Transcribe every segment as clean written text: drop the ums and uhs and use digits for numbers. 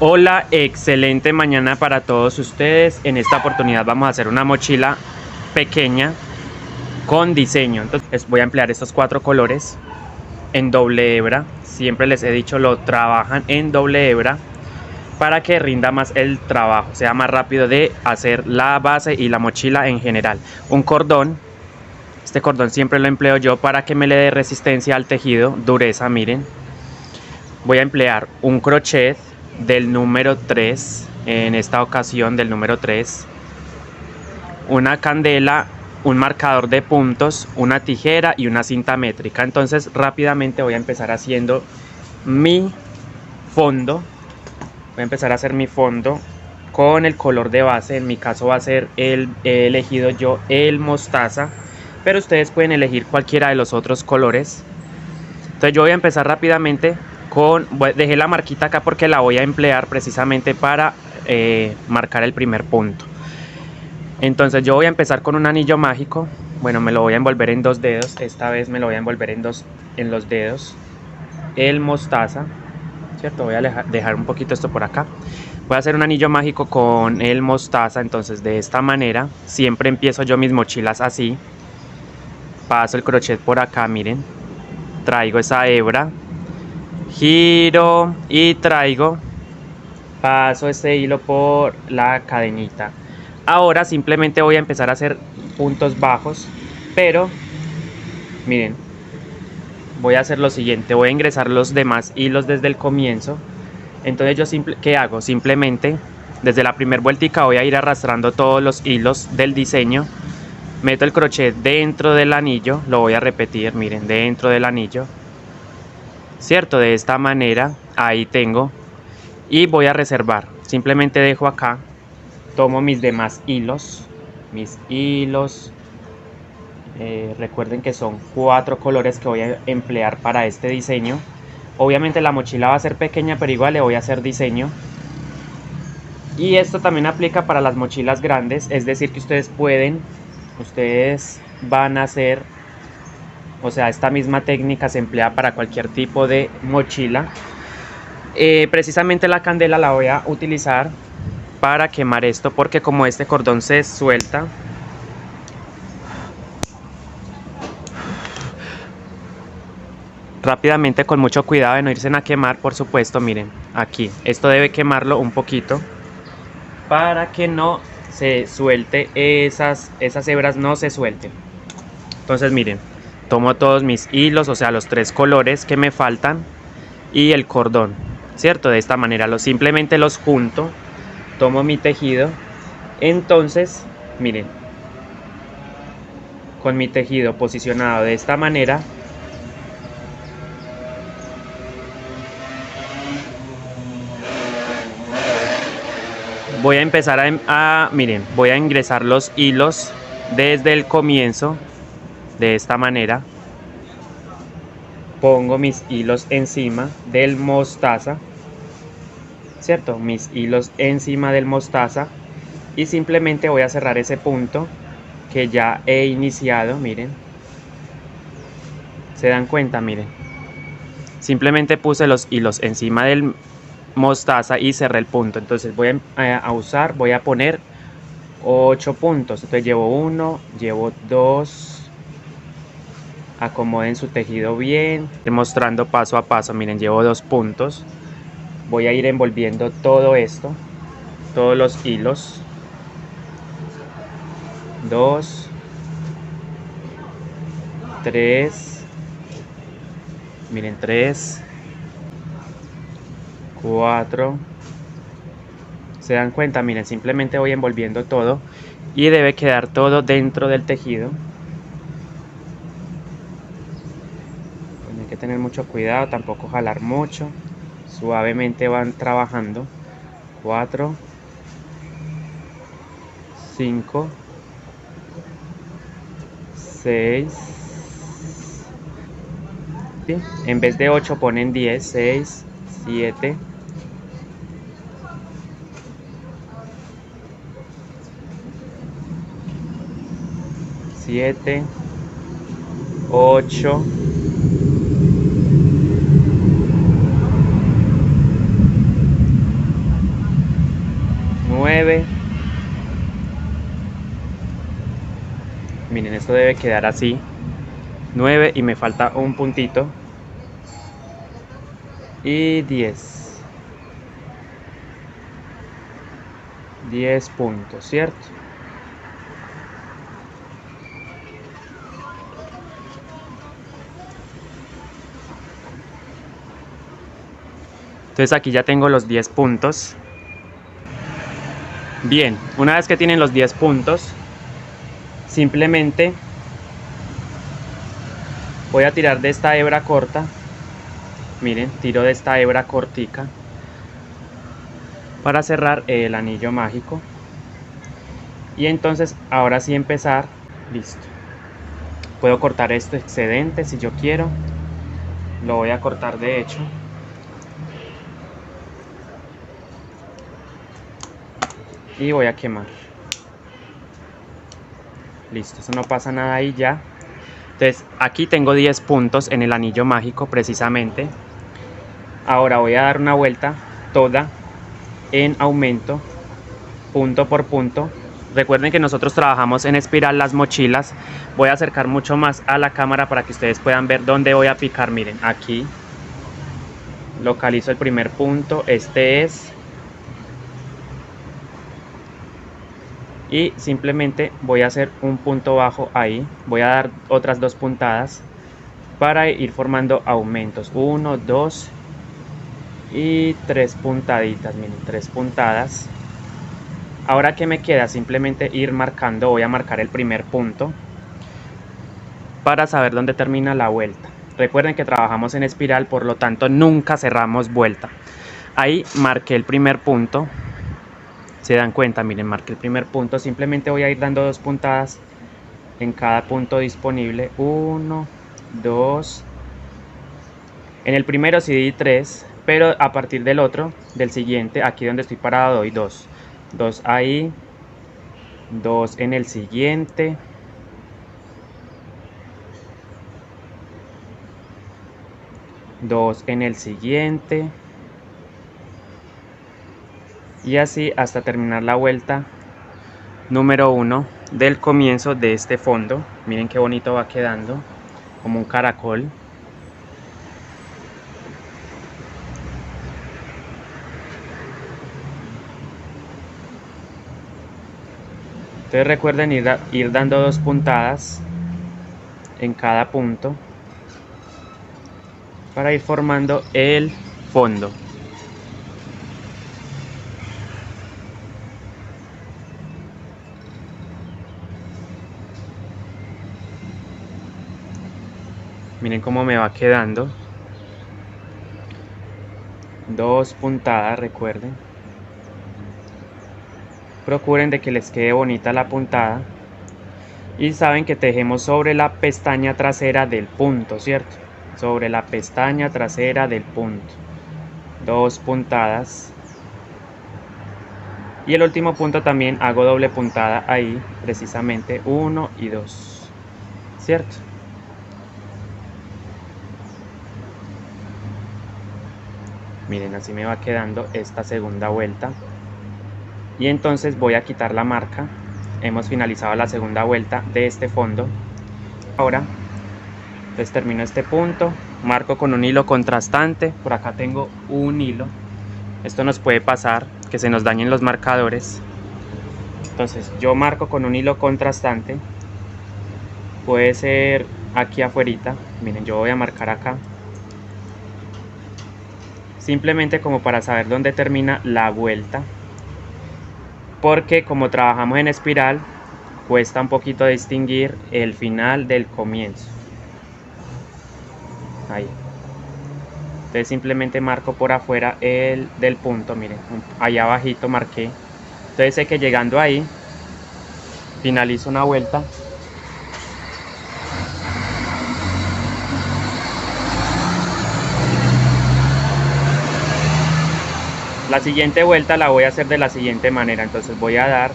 Hola, excelente mañana para todos ustedes. En esta oportunidad vamos a hacer una mochila pequeña con diseño. Entonces voy a emplear estos 4 colores en doble hebra. Siempre les he dicho, lo trabajan en doble hebra para que rinda más el trabajo, sea más rápido de hacer la base y la mochila en general. Un cordón, este cordón siempre lo empleo yo para que me le dé resistencia al tejido, dureza, miren. Voy a emplear un crochet del número 3, en esta ocasión del número 3, una candela, un marcador de puntos, una tijera y una cinta métrica. Entonces rápidamente voy a empezar haciendo mi fondo. Voy a empezar a hacer mi fondo con el color de base. En mi caso va a ser he elegido yo el mostaza, pero ustedes pueden elegir cualquiera de los otros colores. Entonces yo voy a empezar rápidamente dejé la marquita acá porque la voy a emplear precisamente para marcar el primer punto. Entonces yo voy a empezar con un anillo mágico. Bueno, me lo voy a envolver en 2 dedos. Esta vez me lo voy a envolver en los dedos. El mostaza, ¿cierto? Voy a dejar un poquito esto por acá. Voy a hacer un anillo mágico con el mostaza. Entonces de esta manera siempre empiezo yo mis mochilas así. Paso el crochet por acá, miren. Traigo esa hebra, giro y traigo, paso este hilo por la cadenita. Ahora simplemente voy a empezar a hacer puntos bajos, pero miren, voy a hacer lo siguiente, voy a ingresar los demás hilos desde el comienzo. Entonces yo ¿qué hago? Simplemente desde la primera vueltica voy a ir arrastrando todos los hilos del diseño, meto el crochet dentro del anillo, lo voy a repetir, miren, dentro del anillo, ¿cierto? De esta manera, ahí tengo, y voy a reservar. Simplemente dejo acá, tomo mis demás hilos, recuerden que son 4 colores que voy a emplear para este diseño. Obviamente la mochila va a ser pequeña, pero igual le voy a hacer diseño. Y esto también aplica para las mochilas grandes, es decir que ustedes van a hacer, o sea, esta misma técnica se emplea para cualquier tipo de mochila. Precisamente la candela la voy a utilizar para quemar esto, porque como este cordón se suelta, rápidamente, con mucho cuidado de no irse a quemar, por supuesto, miren, aquí, esto debe quemarlo un poquito para que no se suelte, esas hebras no se suelten. Entonces miren, tomo todos mis hilos, o sea, los 3 colores que me faltan y el cordón, ¿cierto? De esta manera simplemente los junto, tomo mi tejido. Entonces miren, con mi tejido posicionado de esta manera, voy a empezar miren, voy a ingresar los hilos desde el comienzo de esta manera. Pongo mis hilos encima del mostaza, ¿cierto? Mis hilos encima del mostaza, y simplemente voy a cerrar ese punto que ya he iniciado, miren. ¿Se dan cuenta? Miren. Simplemente puse los hilos encima del mostaza y cerré el punto. Entonces voy a poner 8 puntos. Entonces llevo 1, llevo 2. Acomoden su tejido bien, mostrando paso a paso. Miren, llevo 2 puntos. Voy a ir envolviendo todo esto, todos los hilos. 2, 3, miren, 3, 4. ¿Se dan cuenta? Miren, simplemente voy envolviendo todo y debe quedar todo dentro del tejido. Tienen que tener mucho cuidado, tampoco jalar mucho, suavemente van trabajando. 4, 5, 6, ¿sí? En vez de 8 ponen 10, 6, 7, 7, 8, 9, 9. Miren, esto debe quedar así. 9 y me falta un puntito. Y 10. 10 puntos, ¿cierto? Entonces aquí ya tengo los 10 puntos. Bien, una vez que tienen los 10 puntos, simplemente voy a tirar de esta hebra corta. Miren, tiro de esta hebra cortica para cerrar el anillo mágico. Y entonces ahora sí empezar. Listo. Puedo cortar este excedente si yo quiero. Lo voy a cortar de hecho. Y voy a quemar. Listo, eso no pasa nada ahí ya. Entonces aquí tengo 10 puntos en el anillo mágico precisamente. Ahora voy a dar una vuelta toda en aumento, punto por punto. Recuerden que nosotros trabajamos en espiral las mochilas. Voy a acercar mucho más a la cámara para que ustedes puedan ver dónde voy a picar. Miren, aquí localizo el primer punto, este es. Y simplemente voy a hacer un punto bajo ahí. Voy a dar otras 2 puntadas para ir formando aumentos. 1, 2 y 3 puntaditas. Miren, 3 puntadas. Ahora que me queda simplemente ir marcando. Voy a marcar el primer punto para saber dónde termina la vuelta. Recuerden que trabajamos en espiral, por lo tanto nunca cerramos vuelta. Ahí marqué el primer punto. Se dan cuenta, miren, marqué el primer punto. Simplemente voy a ir dando 2 puntadas en cada punto disponible. 1, 2. En el primero sí di 3, pero a partir del otro, del siguiente, aquí donde estoy parado, doy 2. 2 ahí, 2 en el siguiente. Dos en el siguiente. Y así hasta terminar la vuelta número 1 del comienzo de este fondo. Miren qué bonito va quedando, como un caracol. Entonces recuerden ir dando 2 puntadas en cada punto para ir formando el fondo. Miren cómo me va quedando. 2 puntadas, recuerden. Procuren de que les quede bonita la puntada. Y saben que tejemos sobre la pestaña trasera del punto, ¿cierto? Sobre la pestaña trasera del punto. 2 puntadas. Y el último punto también hago doble puntada ahí, precisamente 1 y 2. ¿Cierto? Miren, así me va quedando esta segunda vuelta. Y entonces voy a quitar la marca. Hemos finalizado la segunda vuelta de este fondo. Ahora, entonces termino este punto, marco con un hilo contrastante. Por acá tengo un hilo. Esto nos puede pasar, que se nos dañen los marcadores. Entonces yo marco con un hilo contrastante. Puede ser aquí afuerita. Miren, yo voy a marcar acá. Simplemente como para saber dónde termina la vuelta. Porque como trabajamos en espiral, cuesta un poquito distinguir el final del comienzo. Ahí. Entonces simplemente marco por afuera del punto, miren, allá abajito marqué. Entonces sé que llegando ahí, finalizo una vuelta. La siguiente vuelta la voy a hacer de la siguiente manera. Entonces voy a dar,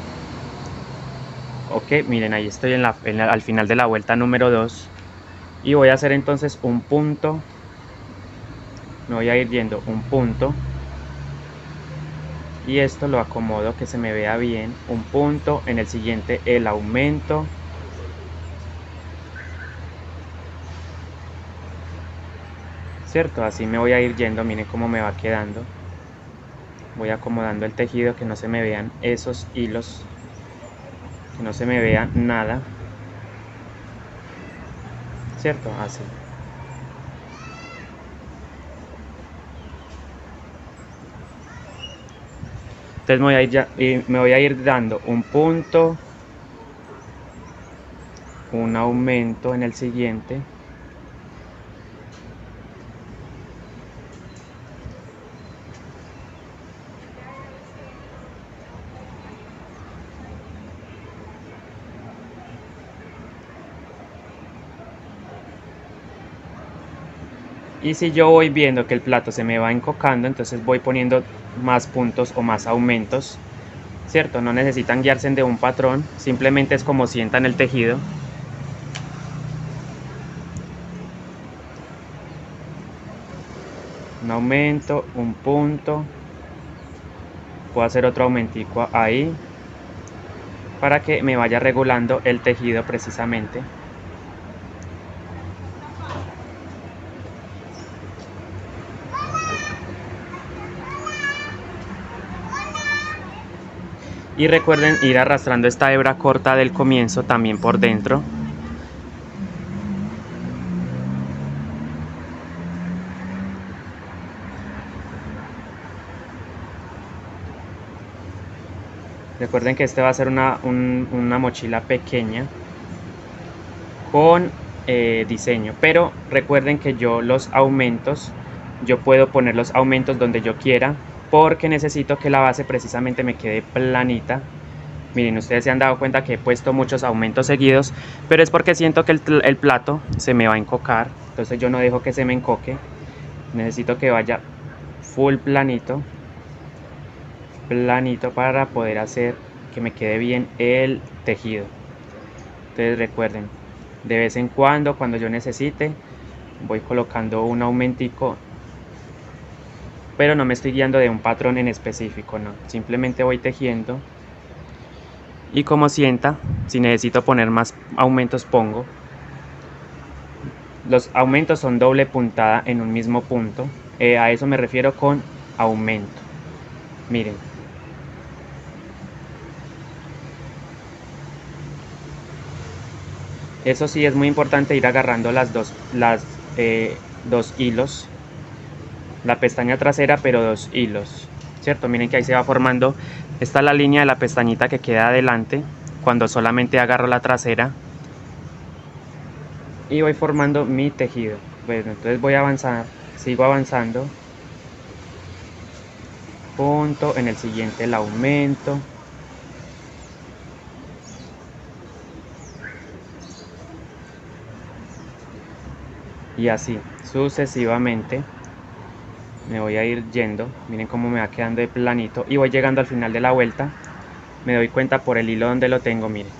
ok, miren, ahí estoy al final de la vuelta número 2. Y voy a hacer entonces un punto. Me voy a ir yendo un punto. y esto lo acomodo que se me vea bien, un punto, en el siguiente el aumento, cierto, así me voy a ir yendo, miren cómo me va quedando. Voy acomodando el tejido, que no se me vean esos hilos, que no se me vea nada, cierto, así. Entonces me voy a ir dando un punto, un aumento en el siguiente, y si yo voy viendo que el plato se me va encocando, entonces voy poniendo más puntos o más aumentos, cierto, no necesitan guiarse de un patrón, simplemente es como sientan el tejido. Un aumento, un punto, puedo hacer otro aumentico ahí para que me vaya regulando el tejido precisamente. Y recuerden ir arrastrando esta hebra corta del comienzo también por dentro. Recuerden que este va a ser una mochila pequeña con diseño, pero recuerden que yo puedo poner los aumentos donde yo quiera, porque necesito que la base precisamente me quede planita. Miren, ustedes se han dado cuenta que he puesto muchos aumentos seguidos, pero es porque siento que el plato se me va a encocar, entonces yo no dejo que se me encoque, necesito que vaya full planito para poder hacer que me quede bien el tejido. Entonces recuerden, de vez en cuando yo necesite, voy colocando un aumentico, pero no me estoy guiando de un patrón en específico, no, simplemente voy tejiendo y como sienta, si necesito poner más aumentos pongo. Los aumentos son doble puntada en un mismo punto, a eso me refiero con aumento. Miren, eso sí es muy importante ir agarrando las dos hilos, la pestaña trasera, pero 2 hilos, cierto. Miren que ahí se va formando, esta es la línea de la pestañita que queda adelante cuando solamente agarro la trasera y voy formando mi tejido. Bueno, entonces voy a avanzar, sigo avanzando, punto, en el siguiente el aumento, y así sucesivamente me voy a ir yendo. Miren cómo me va quedando de planito y voy llegando al final de la vuelta. Me doy cuenta por el hilo donde lo tengo, miren,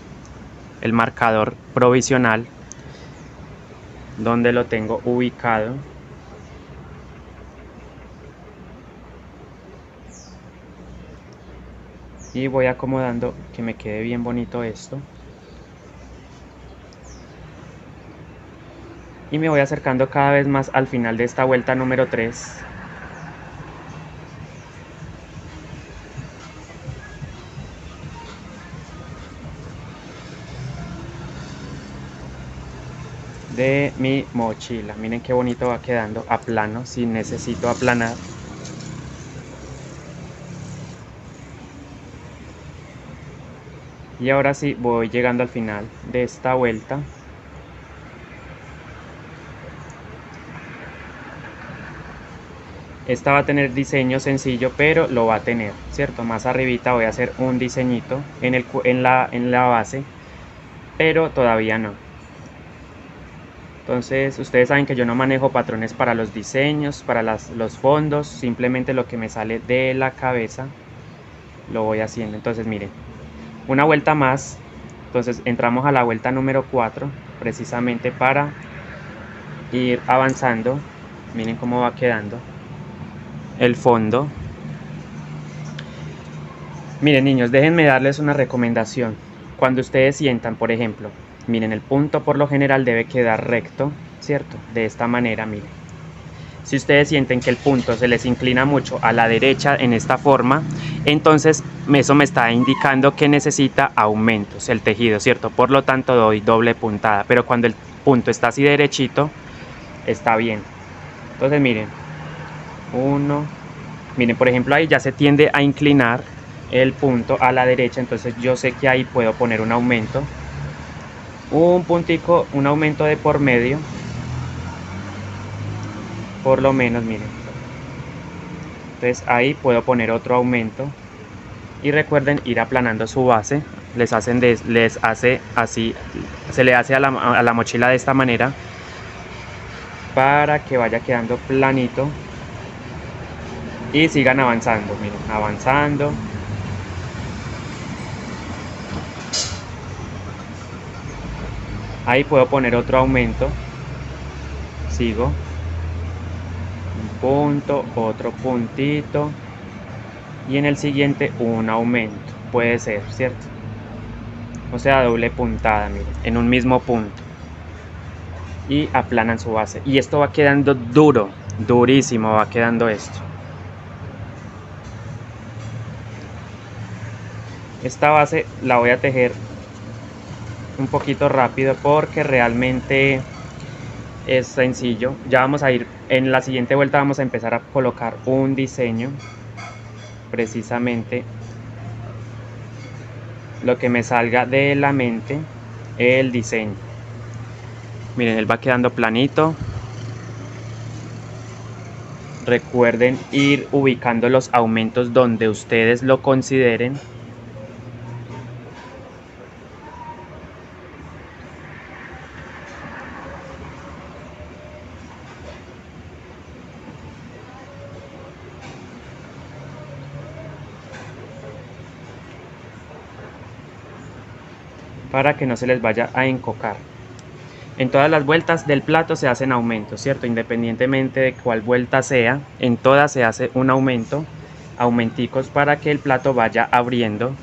el marcador provisional donde lo tengo ubicado. Y voy acomodando que me quede bien bonito esto. Y me voy acercando cada vez más al final de esta vuelta número 3. De mi mochila. Miren qué bonito va quedando a plano, si necesito aplanar. Y ahora sí voy llegando al final de esta vuelta. Esta va a tener diseño sencillo, pero lo va a tener, ¿cierto? Más arribita voy a hacer un diseñito en la base, pero todavía no. Entonces ustedes saben que yo no manejo patrones para los diseños, para los fondos, simplemente lo que me sale de la cabeza lo voy haciendo. Entonces miren, una vuelta más, entonces entramos a la vuelta número 4 precisamente para ir avanzando. Miren cómo va quedando el fondo. Miren niños, déjenme darles una recomendación. Cuando ustedes sientan, por ejemplo, miren, el punto por lo general debe quedar recto, ¿cierto? De esta manera, miren. Si ustedes sienten que el punto se les inclina mucho a la derecha en esta forma, entonces eso me está indicando que necesita aumentos el tejido, ¿cierto? Por lo tanto doy doble puntada, pero cuando el punto está así derechito, está bien. Entonces miren, miren, por ejemplo, ahí ya se tiende a inclinar el punto a la derecha, entonces yo sé que ahí puedo poner un aumento, un puntico, un aumento de por medio, por lo menos, miren. Entonces ahí puedo poner otro aumento y recuerden ir aplanando su base. Les hace así, se le hace a la mochila de esta manera para que vaya quedando planito y sigan avanzando, miren, avanzando. Ahí puedo poner otro aumento, sigo, un punto, otro puntito y en el siguiente un aumento, puede ser, ¿cierto? O sea, doble puntada, miren, en un mismo punto y aplanan su base y esto va quedando duro, durísimo va quedando esto. Esta base la voy a tejer un poquito rápido porque realmente es sencillo. Ya vamos a ir en la siguiente vuelta, vamos a empezar a colocar un diseño, precisamente lo que me salga de la mente, el diseño. Miren, él va quedando planito. Recuerden ir ubicando los aumentos donde ustedes lo consideren. Para que no se les vaya a encocar. En todas las vueltas del plato se hacen aumentos, ¿cierto? Independientemente de cuál vuelta sea, en todas se hace un aumento, aumenticos para que el plato vaya abriendo.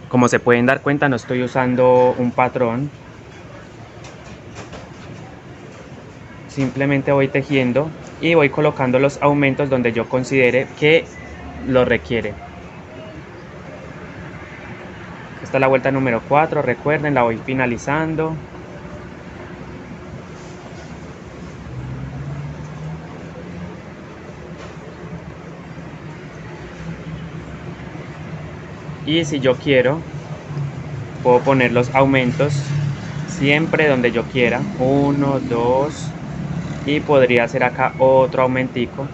Como se pueden dar cuenta, no estoy usando un patrón. Simplemente voy tejiendo y voy colocando los aumentos donde yo considere que lo requiere. Esta es la vuelta número 4, recuerden, la voy finalizando. Y si yo quiero, puedo poner los aumentos siempre donde yo quiera. 1, 2 y podría hacer acá otro aumentico.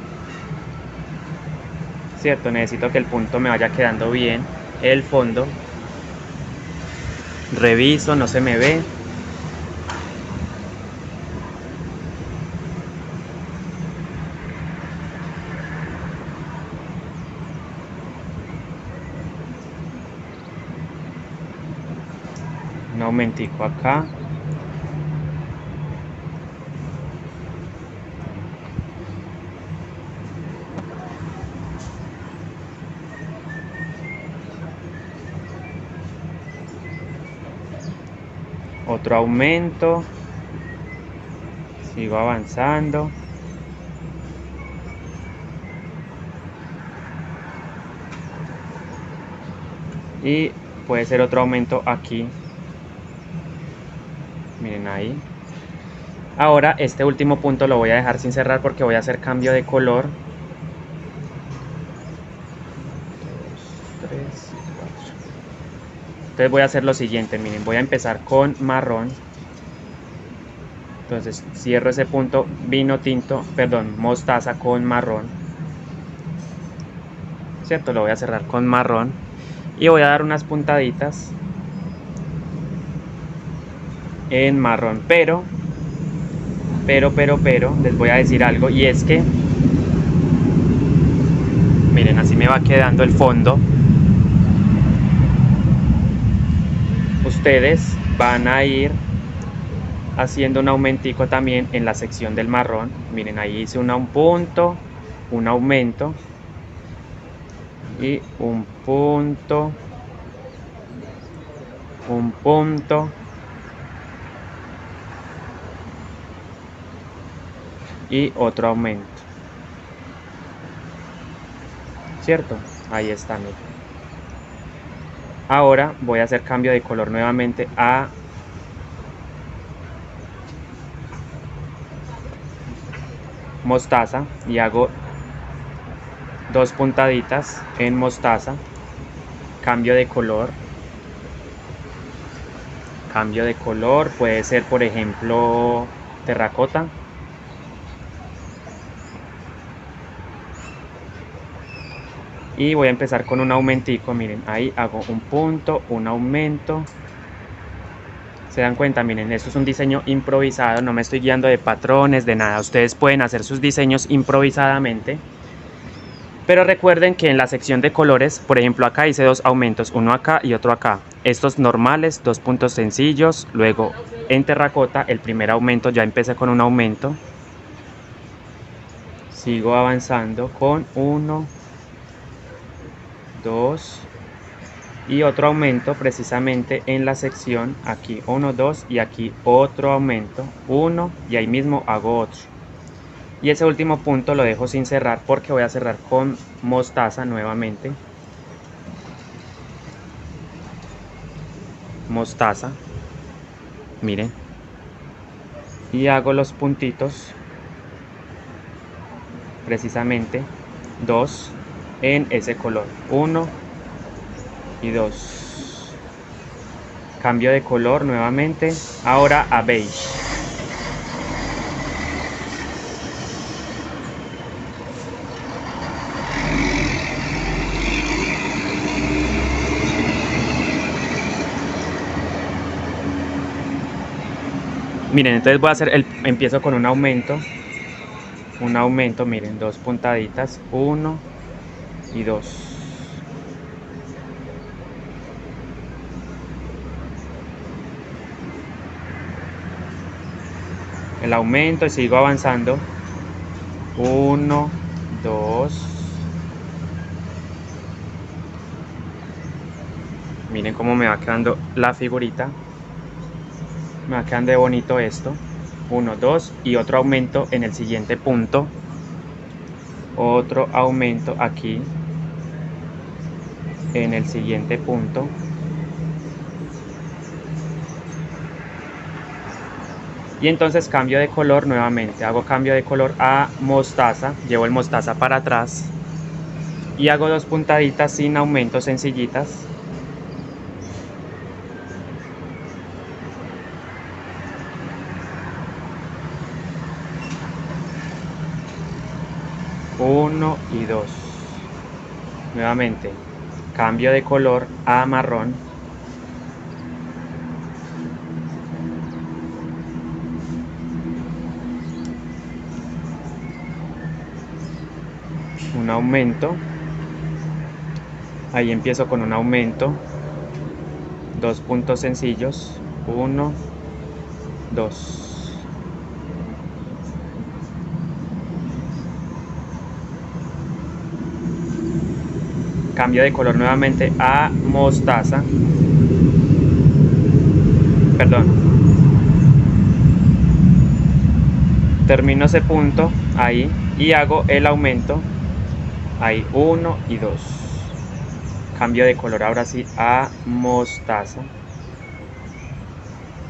Cierto, necesito que el punto me vaya quedando bien, el fondo. Reviso, no se me ve. Un aumentico acá. Otro aumento. Sigo avanzando. Y puede ser otro aumento aquí. Miren ahí. Ahora este último punto lo voy a dejar sin cerrar porque voy a hacer cambio de color. 2, 3, 4. Entonces voy a hacer lo siguiente, miren, voy a empezar con marrón. Entonces cierro ese punto, mostaza con marrón. ¿Cierto? Lo voy a cerrar con marrón. Y voy a dar unas puntaditas en marrón, pero les voy a decir algo, y es que miren, así me va quedando el fondo. Ustedes van a ir haciendo un aumentico también en la sección del marrón. Miren, ahí hice un punto, un aumento y un punto, y otro aumento, ¿cierto? Ahí está, miren. Ahora voy a hacer cambio de color nuevamente a mostaza y hago 2 puntaditas en mostaza, cambio de color, puede ser por ejemplo terracota, y voy a empezar con un aumentico, miren, ahí hago un punto, un aumento. Se dan cuenta, miren, esto es un diseño improvisado, no me estoy guiando de patrones, de nada. Ustedes pueden hacer sus diseños improvisadamente. Pero recuerden que en la sección de colores, por ejemplo, acá hice 2 aumentos, uno acá y otro acá. Estos normales, 2 puntos sencillos. Luego en terracota, el primer aumento, ya empecé con un aumento. Sigo avanzando con 1, 2 y otro aumento precisamente en la sección, aquí 1, 2 y aquí otro aumento, 1 y ahí mismo hago otro. Y ese último punto lo dejo sin cerrar porque voy a cerrar con mostaza nuevamente. Mostaza, miren, y hago los puntitos, precisamente 2 en ese color, 1 y 2. Cambio de color nuevamente, ahora a beige. Miren, entonces voy a hacer empiezo con un aumento, miren, 2 puntaditas, 1 y 2. El aumento y sigo avanzando, 1, 2. Miren cómo me va quedando la figurita. Me va quedando de bonito esto. 1, 2 y otro aumento en el siguiente punto. Otro aumento aquí en el siguiente punto. Y entonces cambio de color nuevamente. Hago cambio de color a mostaza. Llevo el mostaza para atrás. Y hago 2 puntaditas sin aumento, sencillitas. Uno y 2. Nuevamente cambio de color a marrón. Un aumento. Ahí empiezo con un aumento. 2 puntos sencillos. 1, 2. Cambio de color nuevamente a mostaza. Perdón. Termino ese punto ahí y hago el aumento. Ahí 1 y 2. Cambio de color ahora sí a mostaza.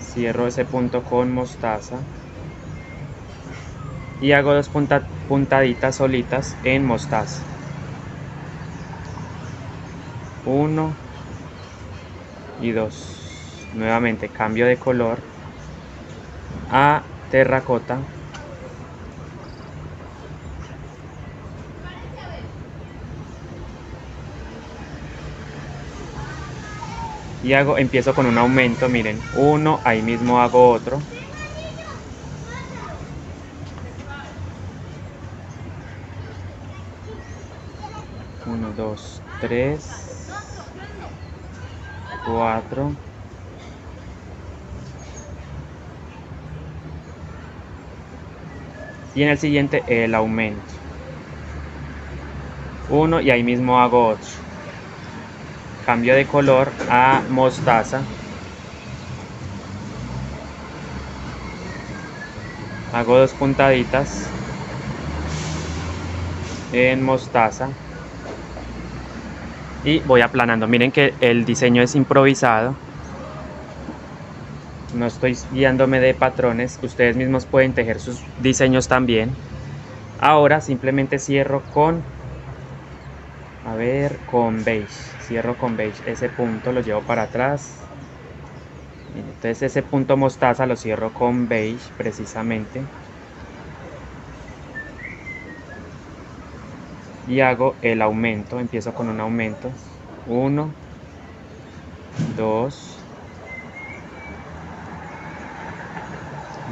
Cierro ese punto con mostaza. Y hago 2 puntaditas solitas en mostaza. 1 y 2. Nuevamente cambio de color a terracota. Y empiezo con un aumento, miren, 1, ahí mismo hago otro. Uno, 2, 3. 4 y en el siguiente el aumento. uno y ahí mismo hago otro. Cambio de color a mostaza. Hago 2 puntaditas en mostaza y voy aplanando. Miren que el diseño es improvisado, no estoy guiándome de patrones, ustedes mismos pueden tejer sus diseños también. Ahora simplemente cierro con beige, cierro con beige, ese punto lo llevo para atrás. Entonces ese punto mostaza lo cierro con beige precisamente. Y hago el aumento, empiezo con un aumento, 1, 2,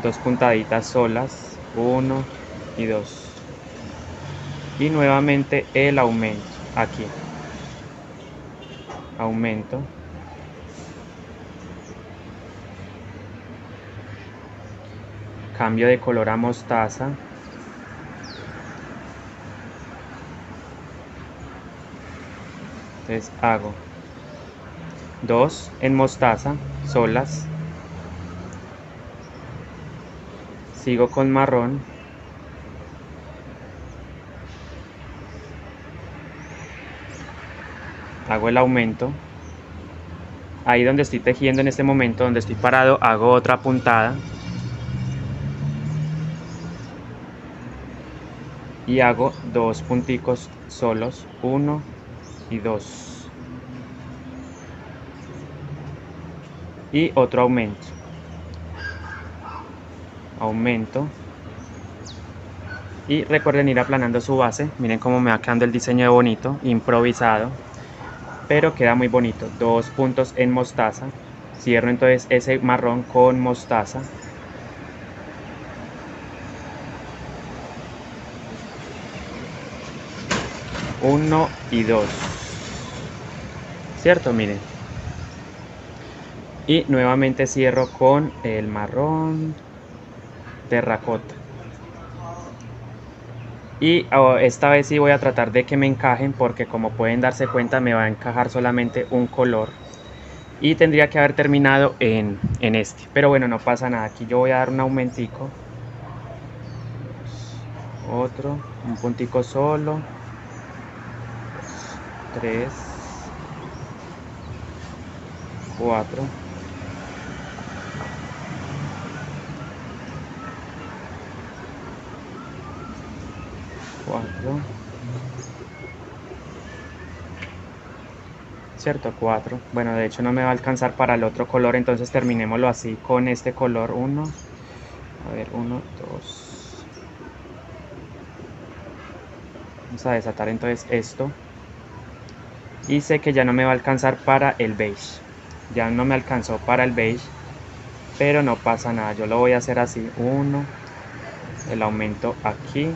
2 puntaditas solas, 1 y 2, y nuevamente el aumento, aquí, aumento, cambio de color a mostaza, entonces hago 2 en mostaza solas, sigo con marrón, hago el aumento, ahí donde estoy tejiendo en este momento, donde estoy parado, hago otra puntada y hago 2 punticos solos, 1 y 2, y otro aumento, y recuerden ir aplanando su base. Miren cómo me va quedando el diseño de bonito, improvisado, pero queda muy bonito. 2 puntos en mostaza, cierro entonces ese marrón con mostaza, uno y 2, cierto, miren, y nuevamente cierro con el marrón terracota. Y esta vez sí voy a tratar de que me encajen, porque como pueden darse cuenta me va a encajar solamente un color y tendría que haber terminado en este, pero bueno, no pasa nada. Aquí yo voy a dar un aumentico, otro, un puntico solo, 3, 4, 4, cierto, 4. Bueno, de hecho no me va a alcanzar para el otro color, entonces terminémoslo así con este color. 1, a ver, 1, 2. Vamos a desatar entonces esto, y sé que ya no me va a alcanzar para el beige, ya no me alcanzó para el beige, pero no pasa nada, yo lo voy a hacer así. 1, el aumento aquí,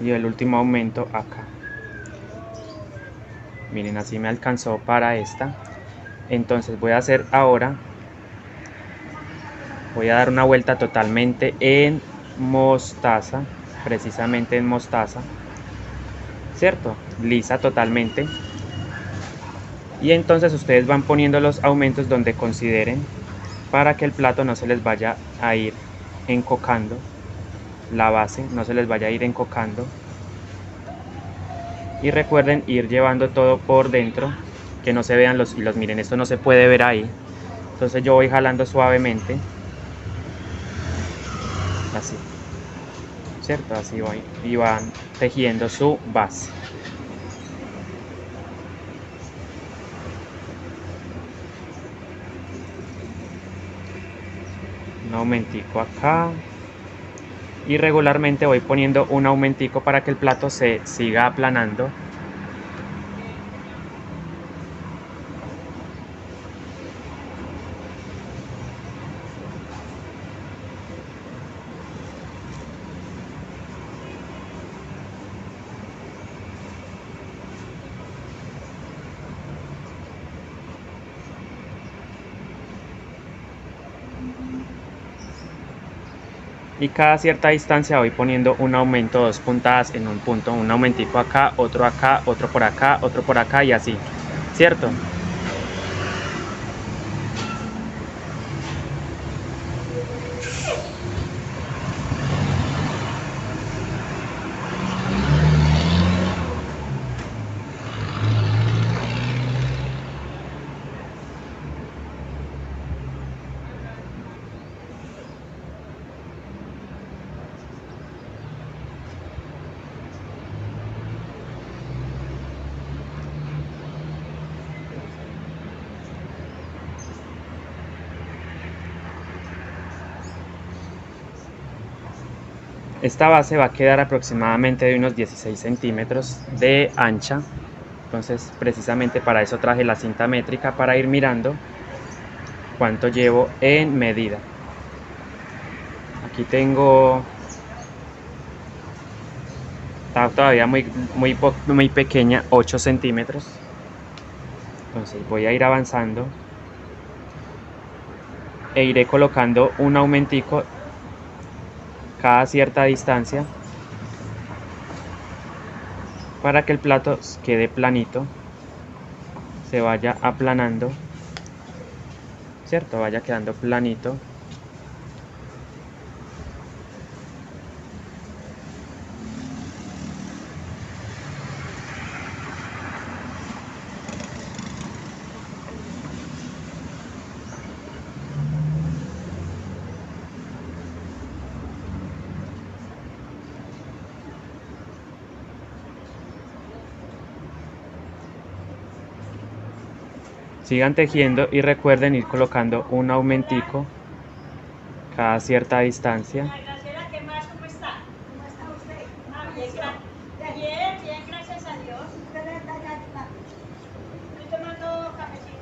y el último aumento acá. Miren, así me alcanzó para esta. Entonces voy a hacer ahora, voy a dar una vuelta totalmente en mostaza, precisamente en mostaza, cierto, lisa totalmente. Y entonces ustedes van poniendo los aumentos donde consideren, para que el plato no se les vaya a ir encocando, la base no se les vaya a ir encocando. Y recuerden ir llevando todo por dentro, que no se vean los hilos. Miren, esto no se puede ver ahí, entonces yo voy jalando suavemente, así, cierto, así voy, y van tejiendo su base. Un aumentico acá, y regularmente voy poniendo un aumentico para que el plato se siga aplanando. y cada cierta distancia voy poniendo un aumento, 2 puntadas en un punto, un aumentico acá, otro por acá, otro por acá y así, ¿cierto? Esta base va a quedar aproximadamente de unos 16 centímetros de ancha. Entonces precisamente para eso traje la cinta métrica para ir mirando cuánto llevo en medida. Aquí tengo, está todavía muy pequeña, 8 centímetros. Entonces voy a ir avanzando e iré colocando un aumentico cada cierta distancia para que el plato quede planito, se vaya aplanando, ¿cierto? Vaya quedando planito. Sigan tejiendo y recuerden ir colocando un aumentico cada cierta distancia. Graciela, ¿qué más? ¿Cómo está? ¿Cómo está usted? Bien, bien, gracias a Dios. Estoy tomando cafecito.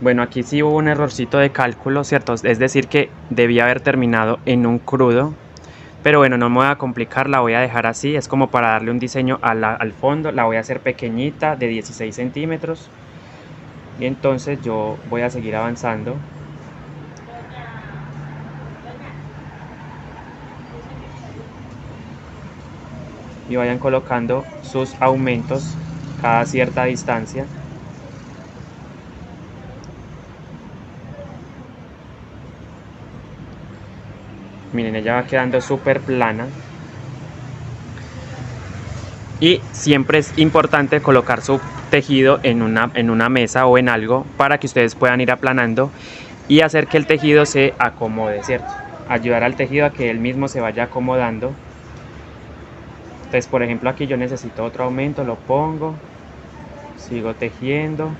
Bueno, aquí sí hubo un errorcito de cálculo, ¿cierto? Es decir que debía haber terminado en un crudo. Pero bueno, no me voy a complicar, la voy a dejar así. Es como para darle un diseño al fondo. La voy a hacer pequeñita, de 16 centímetros. Y entonces yo voy a seguir avanzando. Y vayan colocando sus aumentos cada cierta distancia. Miren, ella va quedando súper plana. Y siempre es importante colocar su tejido en una mesa o en algo para que ustedes puedan ir aplanando y hacer que el tejido se acomode, ¿cierto? Ayudar al tejido a que él mismo se vaya acomodando. Entonces, por ejemplo, aquí yo necesito otro aumento, lo pongo, sigo tejiendo.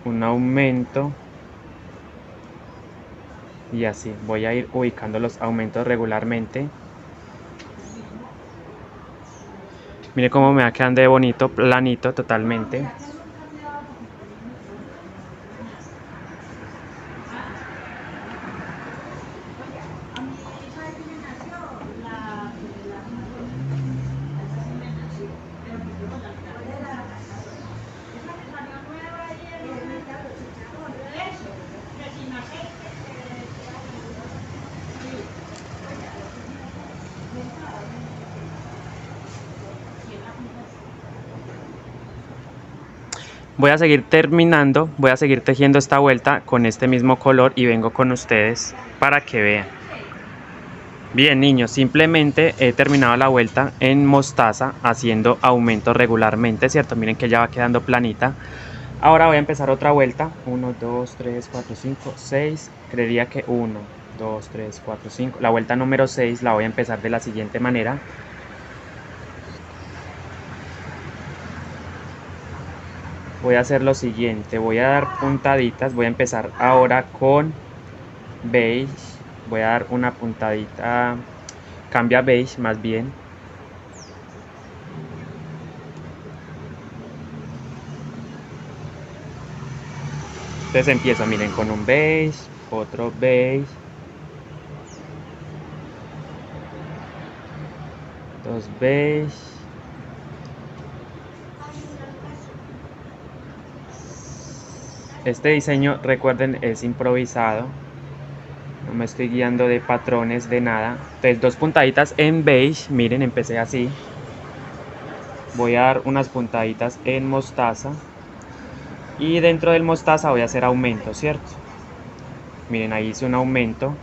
Un aumento y así voy a ir ubicando los aumentos regularmente. Mire cómo me va quedando de bonito, planito totalmente. Voy a seguir terminando, voy a seguir tejiendo esta vuelta con este mismo color y vengo con ustedes para que vean. Bien, niños, simplemente he terminado la vuelta en mostaza haciendo aumentos regularmente, ¿cierto? Miren que ya va quedando planita. Ahora voy a empezar otra vuelta. 1, 2, 3, 4, 5, 6. Creería que 1, 2, 3, 4, 5. La vuelta número 6 la voy a empezar de la siguiente manera. Voy a hacer lo siguiente, voy a dar puntaditas, voy a empezar ahora con beige, voy a dar una puntadita, cambia a beige más bien. Entonces empiezo, miren, con un beige, otro beige, dos beige, este diseño, recuerden, es improvisado, no me estoy guiando de patrones, de nada. Entonces dos puntaditas en beige, miren, empecé así, voy a dar unas puntaditas en mostaza. Y dentro del mostaza voy a hacer aumento, ¿cierto? Miren, ahí hice un aumento,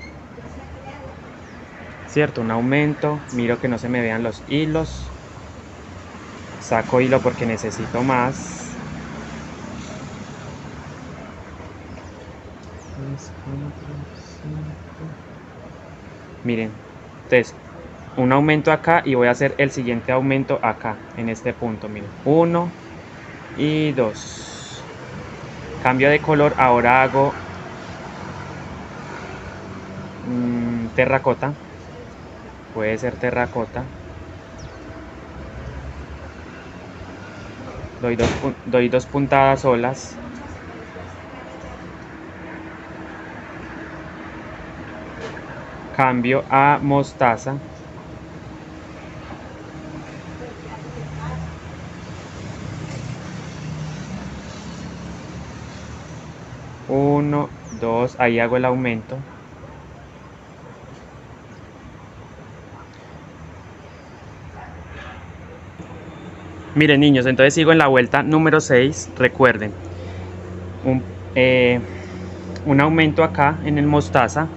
¿cierto? Un aumento, miro que no se me vean los hilos. Saco hilo porque necesito más. Miren, entonces, un aumento acá y voy a hacer el siguiente aumento acá, en este punto, miren. 1 y 2. Cambio de color, ahora hago terracota, puede ser terracota. Doy dos puntadas solas. Cambio a mostaza. Uno, dos, ahí hago el aumento. Miren niños, entonces sigo en la vuelta número 6, recuerden, un aumento acá en el mostaza,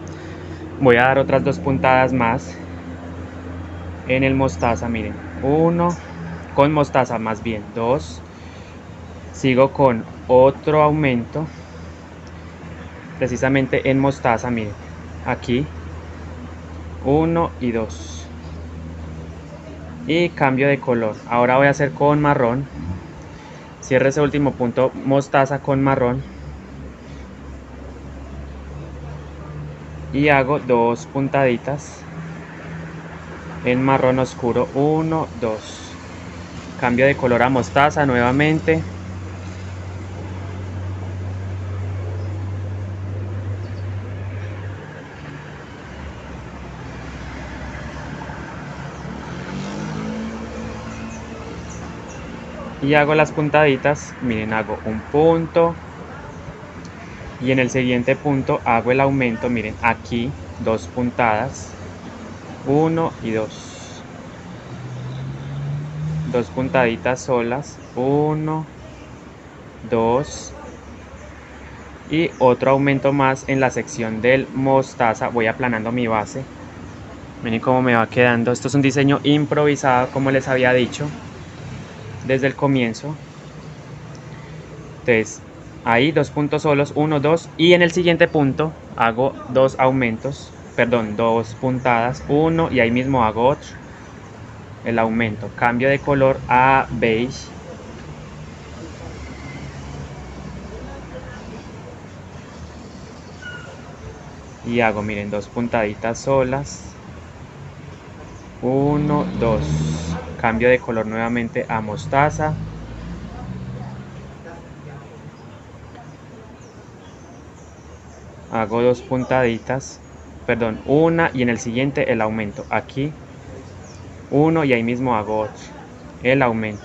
voy a dar otras dos puntadas más en el mostaza, miren, 1, con mostaza más bien, 2, sigo con otro aumento, precisamente en mostaza, miren, aquí, 1 y 2. Y cambio de color, ahora voy a hacer con marrón, cierro ese último punto, mostaza con marrón y hago dos puntaditas en marrón oscuro, 1, 2, cambio de color a mostaza nuevamente, y hago las puntaditas, miren, hago un punto y en el siguiente punto hago el aumento, miren, aquí dos puntadas, 1 y 2, dos puntaditas solas, 1, 2 y otro aumento más en la sección del mostaza. Voy aplanando mi base, miren cómo me va quedando. Esto es un diseño improvisado, como les había dicho desde el comienzo. Entonces ahí dos puntos solos, 1, 2 y en el siguiente punto hago dos aumentos, perdón, dos puntadas, 1 y ahí mismo hago otro, el aumento, cambio de color a beige, y hago, miren, dos puntaditas solas, 1, 2, cambio de color nuevamente a mostaza, hago dos puntaditas, perdón, una y en el siguiente el aumento, aquí 1 y ahí mismo hago otro, el aumento,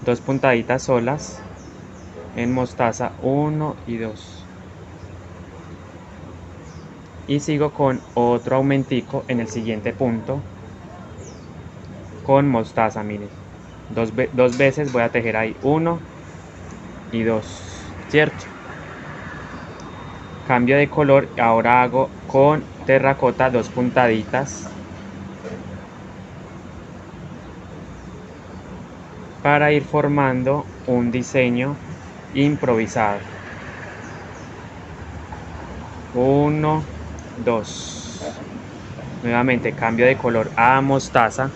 dos puntaditas solas en mostaza, 1 y 2 y sigo con otro aumentico en el siguiente punto con mostaza, miren, dos veces voy a tejer ahí, 1 y 2, ¿cierto? Cambio de color, ahora hago con terracota dos puntaditas para ir formando un diseño improvisado, 1, 2. Nuevamente cambio de color a mostaza.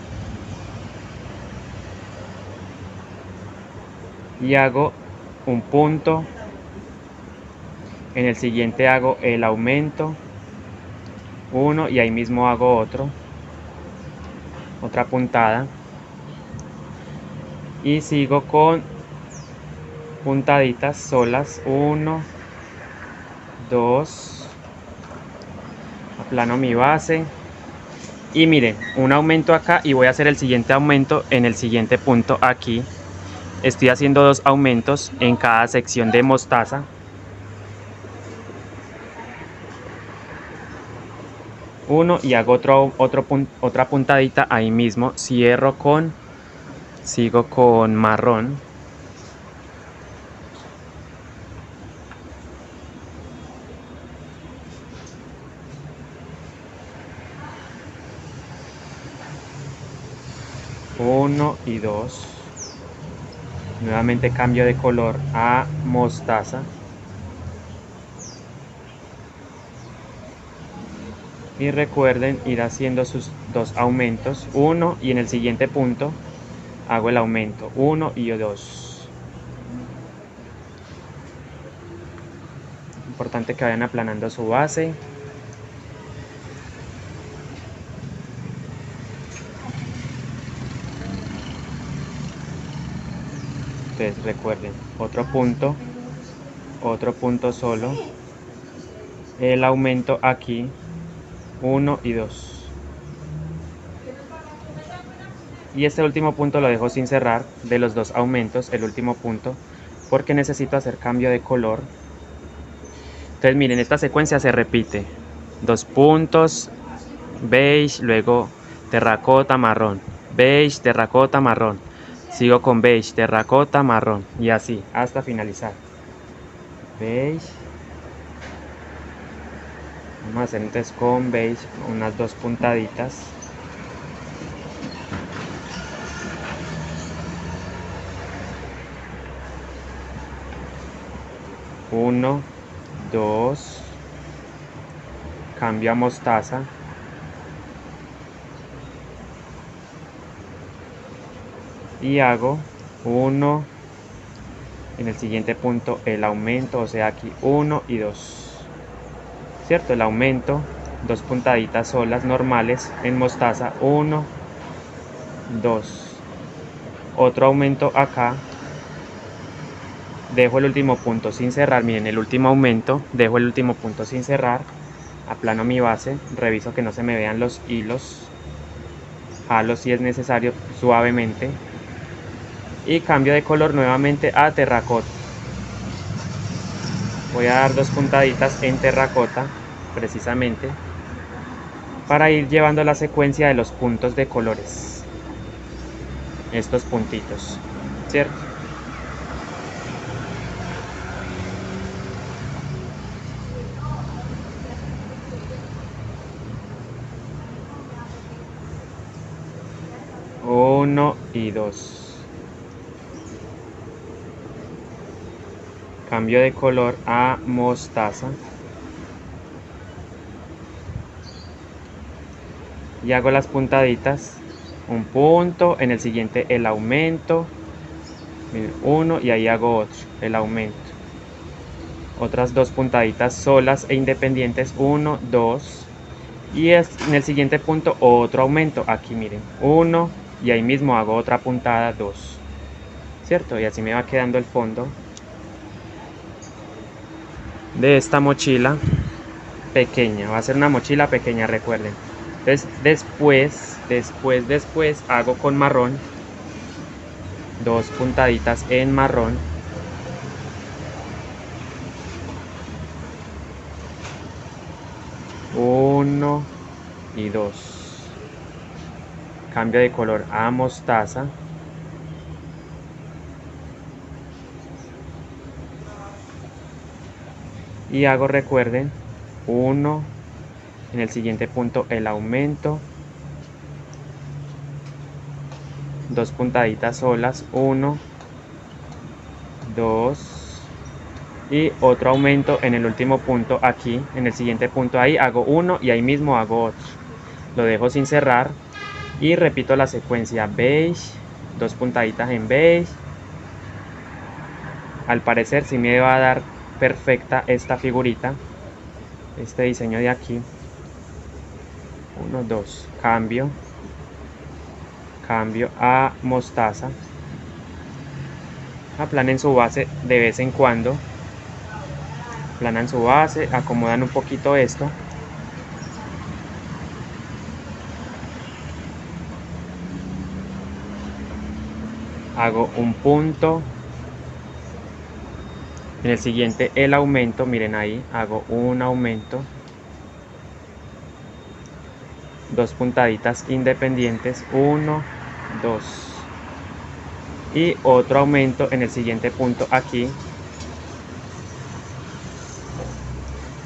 Y hago un punto. En el siguiente hago el aumento. 1 y ahí mismo hago otra puntada. Y sigo con puntaditas solas. 1, 2. Aplano mi base. Y miren, un aumento acá y voy a hacer el siguiente aumento en el siguiente punto aquí. Estoy haciendo 2 aumentos en cada sección de mostaza. 1 y hago otra puntadita ahí mismo. Sigo con marrón. Uno y 2. Nuevamente cambio de color a mostaza. Y recuerden ir haciendo sus 2 aumentos. 1 y en el siguiente punto hago el aumento. 1 y 2. Importante que vayan aplanando su base. Entonces recuerden, otro punto solo, el aumento aquí, 1 y 2. Y este último punto lo dejo sin cerrar de los 2 aumentos, el último punto, porque necesito hacer cambio de color. Entonces miren, esta secuencia se repite, 2 puntos, beige, luego terracota, marrón, beige, terracota, marrón. Sigo con beige, terracota, marrón y así hasta finalizar. Beige. Vamos a hacer entonces con beige unas 2 puntaditas. Uno, 2. Cambio a mostaza. Y hago 1 en el siguiente punto el aumento, o sea aquí 1 y 2, cierto, el aumento, 2 puntaditas solas normales en mostaza, 1, 2, otro aumento acá, dejo el último punto sin cerrar. Miren, el último aumento, dejo el último punto sin cerrar, aplano mi base, reviso que no se me vean los hilos, jalo si es necesario suavemente. Y cambio de color nuevamente a terracota. Voy a dar 2 puntaditas en terracota precisamente para ir llevando la secuencia de los puntos de colores, estos puntitos, ¿cierto? Uno y 2. Cambio de color a mostaza. Y hago las puntaditas. Un punto, en el siguiente el aumento. Miren, 1 y ahí hago otro, el aumento. Otras 2 puntaditas solas e independientes. 1, 2. Y en el siguiente punto otro aumento. Aquí miren, 1 y ahí mismo hago otra puntada, 2. ¿Cierto? Y así me va quedando el fondo de esta mochila pequeña. Va a ser una mochila pequeña, recuerden. Entonces después hago con marrón 2 puntaditas en marrón. Uno y 2. Cambio de color a mostaza. Y hago, recuerden, 1, en el siguiente punto el aumento, 2 puntaditas solas, 1, 2, y otro aumento en el último punto aquí, en el siguiente punto ahí hago uno y ahí mismo hago otro. Lo dejo sin cerrar y repito la secuencia beige, 2 puntaditas en beige. Al parecer sí me va a dar perfecta esta figurita, este diseño de aquí. 1, 2, cambio a mostaza. Aplanen su base de vez en cuando, aplanan su base, acomodan un poquito esto. Hago un punto. En el siguiente el aumento, miren ahí, hago un aumento. 2 puntaditas independientes, 1, 2. Y otro aumento en el siguiente punto aquí.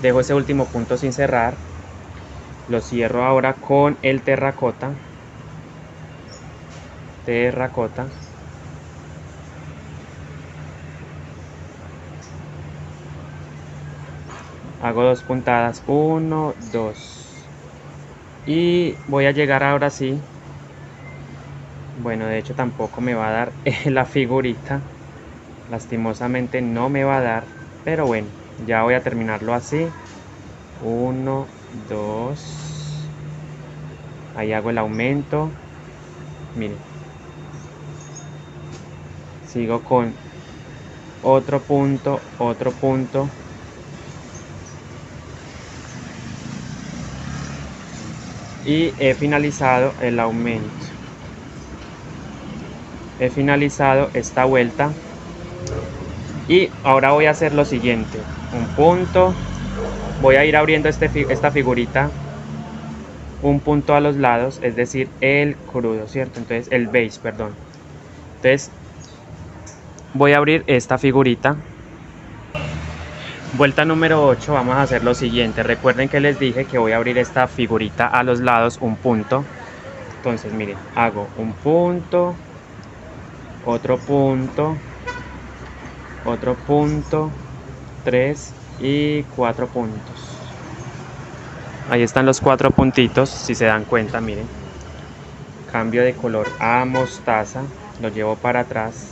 Dejo ese último punto sin cerrar. Lo cierro ahora con el terracota. Hago 2 puntadas, 1, 2. Y voy a llegar ahora sí. Bueno, de hecho tampoco me va a dar la figurita. Lastimosamente no me va a dar. Pero bueno, ya voy a terminarlo así. 1, 2. Ahí hago el aumento. Miren. Sigo con otro punto. Y he finalizado el aumento. He finalizado esta vuelta. Y ahora voy a hacer lo siguiente. Un punto. Voy a ir abriendo esta figurita. Un punto a los lados, es decir, el crudo, ¿cierto? Entonces, el beige, perdón. Entonces, voy a abrir esta figurita. Vuelta número 8, vamos a hacer lo siguiente. Recuerden que les dije que voy a abrir esta figurita a los lados, un punto. Entonces, miren, hago un punto, otro punto, 3 y 4 puntos. Ahí están los 4 puntitos, si se dan cuenta, miren. Cambio de color a mostaza, lo llevo para atrás.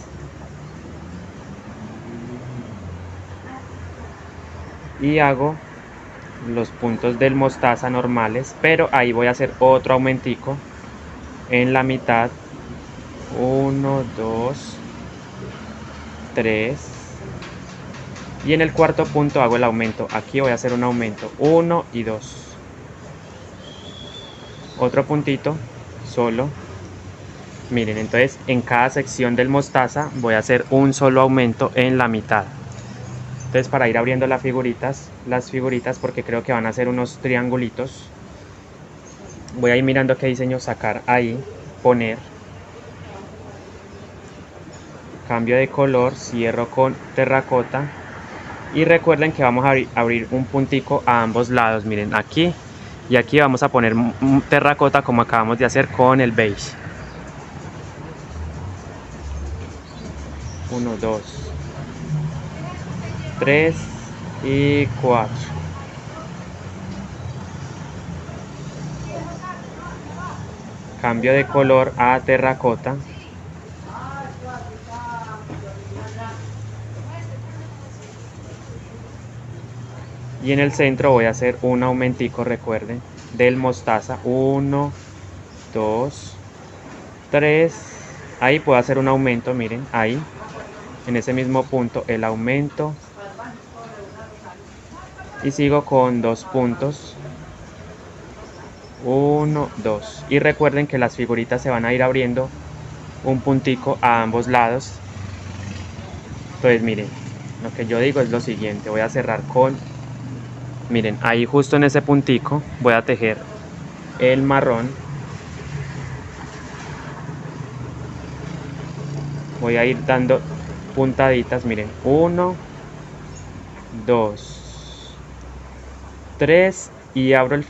Y hago los puntos del mostaza normales, pero ahí voy a hacer otro aumentico en la mitad. 1, 2, 3. Y en el cuarto punto hago el aumento. Aquí voy a hacer un aumento, 1 y 2. Otro puntito solo. Miren, entonces en cada sección del mostaza voy a hacer un solo aumento en la mitad. Entonces, para ir abriendo las figuritas, porque creo que van a ser unos triangulitos, voy a ir mirando qué diseño sacar ahí, poner. Cambio de color, cierro con terracota. Y recuerden que vamos a abrir un puntico a ambos lados. Miren, aquí y aquí vamos a poner terracota como acabamos de hacer con el beige. 1, 2, 3 y 4. Cambio de color a terracota. Y en el centro voy a hacer un aumentico, recuerden, del mostaza. 1, 2, 3. Ahí puedo hacer un aumento, miren, ahí. En ese mismo punto el aumento. Y sigo con 2 puntos. 1, 2. Y recuerden que las figuritas se van a ir abriendo un puntico a ambos lados. Entonces miren, lo que yo digo es lo siguiente. Voy a cerrar con... Miren, ahí justo en ese puntico voy a tejer el marrón. Voy a ir dando puntaditas, miren, 1, 2, 3 y abro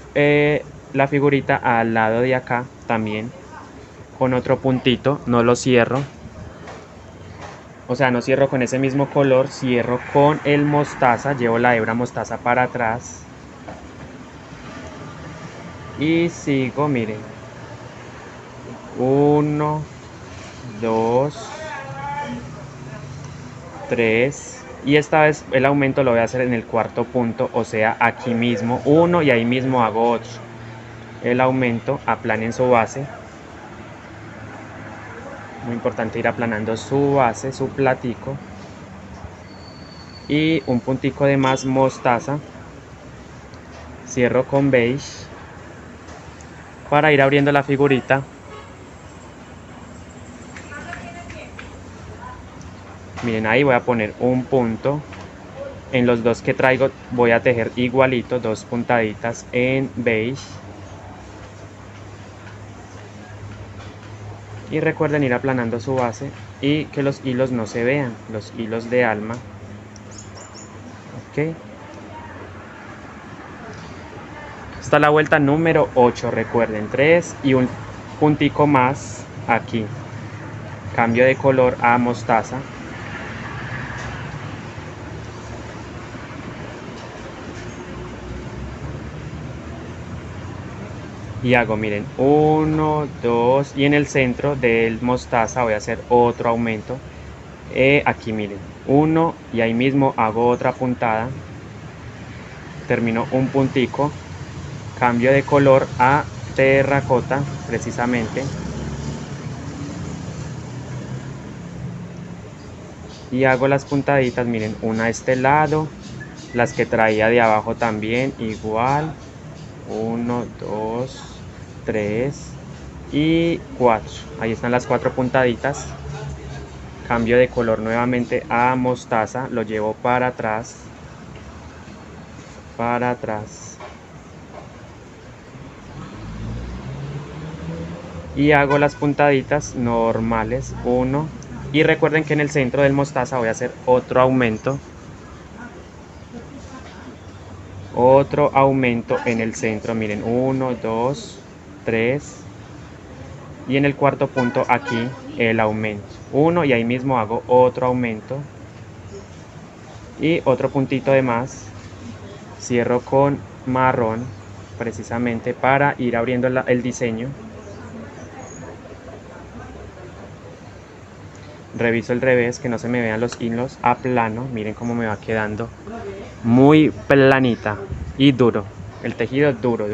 la figurita al lado de acá también con otro puntito, no lo cierro. O sea, no cierro con ese mismo color, cierro con el mostaza, llevo la hebra mostaza para atrás. Y sigo, miren. 1, 2, 3. Y esta vez el aumento lo voy a hacer en el cuarto punto, o sea, aquí mismo. 1 y ahí mismo hago otro. El aumento, aplanen su base. Muy importante ir aplanando su base, su platico. Y un puntico de más mostaza. Cierro con beige para ir abriendo la figurita. Miren, ahí voy a poner un punto. En los dos que traigo voy a tejer igualito, 2 puntaditas en beige. Y recuerden ir aplanando su base y que los hilos no se vean, los hilos de alma. Ok. Esta es la vuelta número 8, recuerden, 3 y un puntico más aquí. Cambio de color a mostaza. Y hago, miren, 1, 2 y en el centro del mostaza voy a hacer otro aumento. Aquí miren, 1 y ahí mismo hago otra puntada. Termino un puntico. Cambio de color a terracota, precisamente. Y hago las puntaditas, miren, una a este lado. Las que traía de abajo también, igual. 1, 2, 3 y 4. Ahí están las 4 puntaditas. Cambio de color nuevamente a mostaza. Lo llevo para atrás. Para atrás. Y hago las puntaditas normales. 1. Y recuerden que en el centro del mostaza voy a hacer otro aumento. Otro aumento en el centro, miren, 1, 2, 3 y en el cuarto punto aquí el aumento, 1 y ahí mismo hago otro aumento y otro puntito de más. Cierro con marrón precisamente para ir abriendo el diseño. Reviso el revés, que no se me vean los hilos, aplano, miren cómo me va quedando, muy planita y duro, el tejido duro.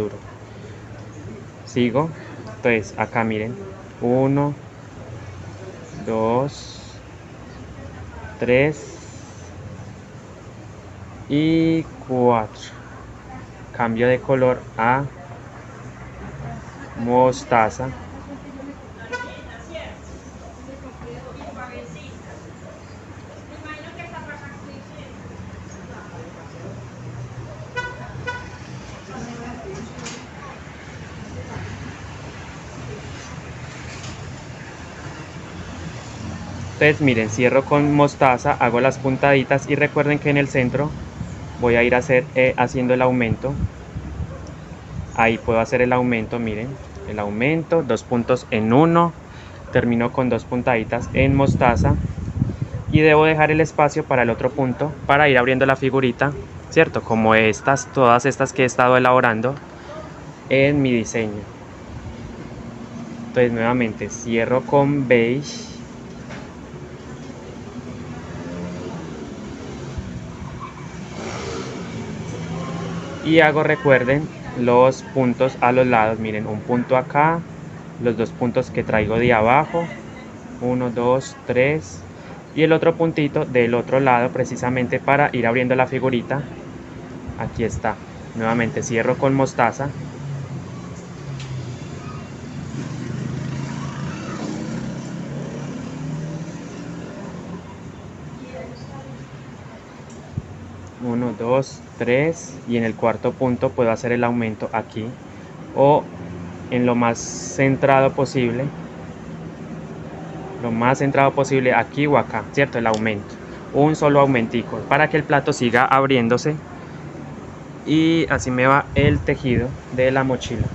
Sigo, entonces acá miren, 1, 2, 3 y 4. Cambio de color a mostaza. Entonces miren, cierro con mostaza, hago las puntaditas y recuerden que en el centro voy a ir haciendo el aumento. Ahí puedo hacer el aumento, miren, el aumento, 2 puntos en 1, termino con 2 puntaditas en mostaza y debo dejar el espacio para el otro punto para ir abriendo la figurita, ¿cierto? Como todas estas que he estado elaborando en mi diseño. Entonces nuevamente cierro con beige. Y hago, recuerden, los puntos a los lados, miren, un punto acá, los 2 puntos que traigo de abajo, 1, 2, 3 y el otro puntito del otro lado precisamente para ir abriendo la figurita. Aquí está, nuevamente cierro con mostaza. Uno, 2, 3 y en el cuarto punto puedo hacer el aumento aquí o en lo más centrado posible, aquí o acá, ¿cierto? El aumento, un solo aumentico para que el plato siga abriéndose y así me va el tejido de la mochila.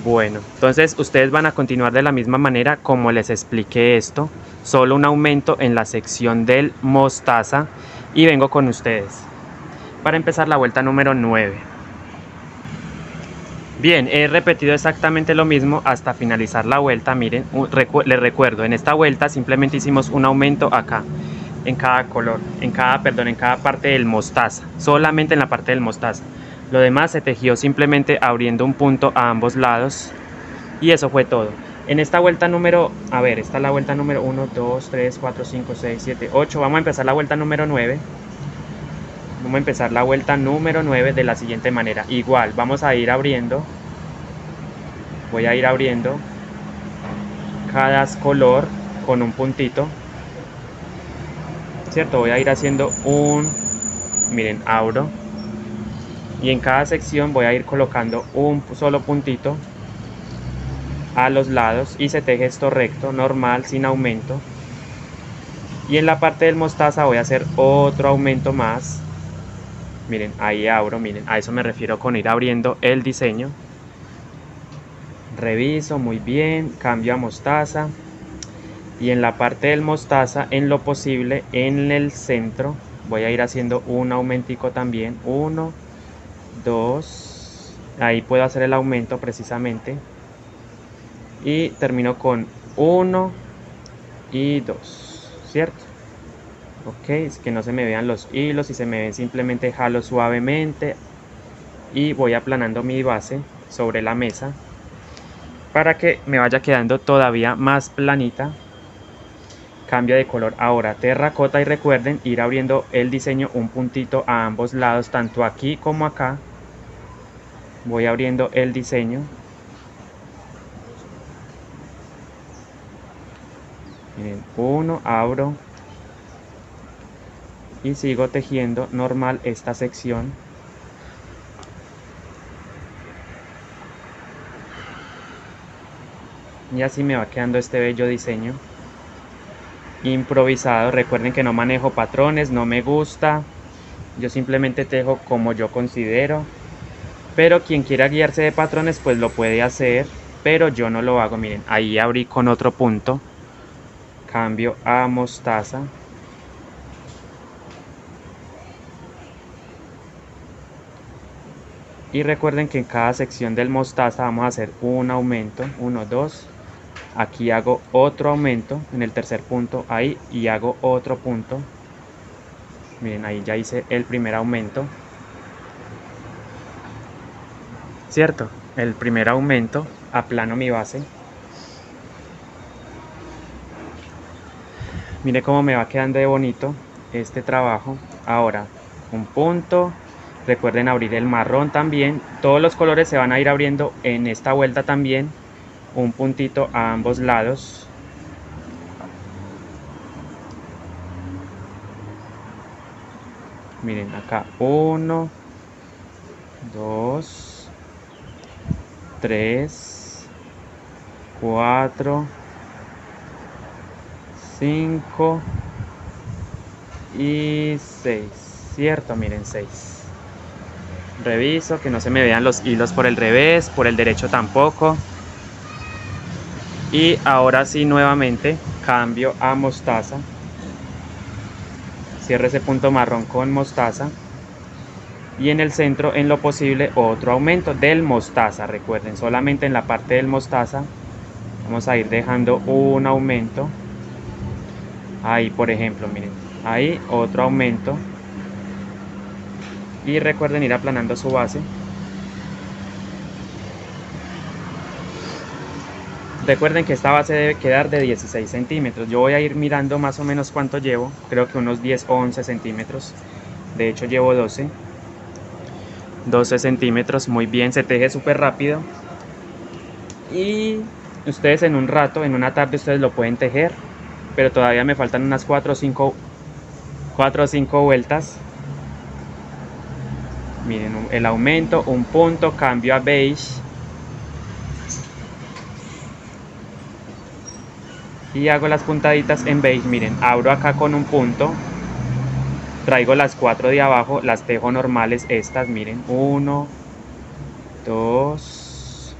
Bueno, entonces ustedes van a continuar de la misma manera como les expliqué esto, solo un aumento en la sección del mostaza y vengo con ustedes para empezar la vuelta número 9. Bien, he repetido exactamente lo mismo hasta finalizar la vuelta. Miren, les recuerdo, en esta vuelta simplemente hicimos un aumento acá, en cada color, en cada parte del mostaza, solamente en la parte del mostaza. Lo demás se tejió simplemente abriendo un punto a ambos lados y eso fue todo. En esta vuelta número, esta es la vuelta número 1, 2, 3, 4, 5, 6, 7, 8. Vamos a empezar la vuelta número 9. Vamos a empezar la vuelta número 9 de la siguiente manera. Igual, vamos a ir abriendo. Voy a ir abriendo cada color con un puntito. ¿Cierto? Voy a ir haciendo miren, abro. Y en cada sección voy a ir colocando un solo puntito a los lados y se teje esto recto, normal, sin aumento. Y en la parte del mostaza voy a hacer otro aumento más. Miren, ahí abro, miren, a eso me refiero con ir abriendo el diseño. Reviso muy bien, cambio a mostaza. Y en la parte del mostaza, en lo posible, en el centro, voy a ir haciendo un aumentico también. 1, 2, ahí puedo hacer el aumento precisamente. Y termino con 1 y 2, ¿cierto? Ok, es que no se me vean los hilos, si se me ven simplemente jalo suavemente y voy aplanando mi base sobre la mesa para que me vaya quedando todavía más planita. Cambio de color ahora terracota y recuerden ir abriendo el diseño un puntito a ambos lados, tanto aquí como acá. Voy abriendo el diseño. Miren, 1, abro y sigo tejiendo normal esta sección. Y así me va quedando este bello diseño improvisado. Recuerden que no manejo patrones, no me gusta, yo simplemente tejo como yo considero, pero quien quiera guiarse de patrones pues lo puede hacer, pero yo no lo hago. Miren, ahí abrí con otro punto, cambio a mostaza. Y recuerden que en cada sección del mostaza vamos a hacer un aumento, 1, 2. Aquí hago otro aumento en el tercer punto, ahí, y hago otro punto. Miren, ahí ya hice el primer aumento. ¿Cierto? El primer aumento, aplano mi base. Miren cómo me va quedando de bonito este trabajo. Ahora, un punto. Recuerden abrir el marrón también. Todos los colores se van a ir abriendo en esta vuelta también. Un puntito a ambos lados. Miren acá, 1, 2, 3, 4, 5 y 6, ¿cierto? Miren, 6. Reviso que no se me vean los hilos por el revés, por el derecho tampoco. Y ahora sí, nuevamente cambio a mostaza. Cierro ese punto marrón con mostaza. Y en el centro, en lo posible, otro aumento del mostaza. Recuerden, solamente en la parte del mostaza vamos a ir dejando un aumento. Ahí, por ejemplo, miren, ahí otro aumento. Y recuerden ir aplanando su base. Recuerden que esta base debe quedar de 16 centímetros. Yo voy a ir mirando más o menos cuánto llevo. Creo que unos 10 o 11 centímetros. De hecho llevo 12 centímetros. Muy bien, se teje súper rápido. Y ustedes en un rato, en una tarde ustedes lo pueden tejer. Pero todavía me faltan unas 4 o 5 vueltas. Miren, el aumento, un punto, cambio a beige. Y hago las puntaditas en beige. Miren, abro acá con un punto. Traigo las 4 de abajo, las tejo normales estas, miren. 1, 2,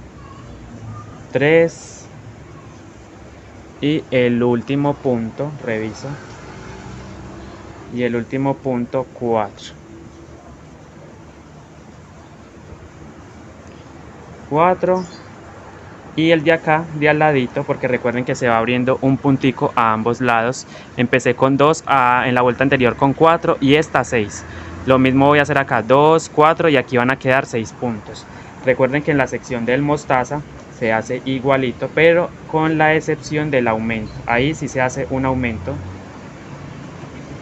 3, Y el último punto, reviso, y el último punto 4. 4 y el de acá de al ladito, porque recuerden que se va abriendo un puntico a ambos lados. Empecé con 2 en la vuelta anterior con 4 y esta 6. Lo mismo voy a hacer acá, 2, 4 y aquí van a quedar 6 puntos. Recuerden que en la sección del mostaza se hace igualito, pero con la excepción del aumento. Ahí sí se hace un aumento,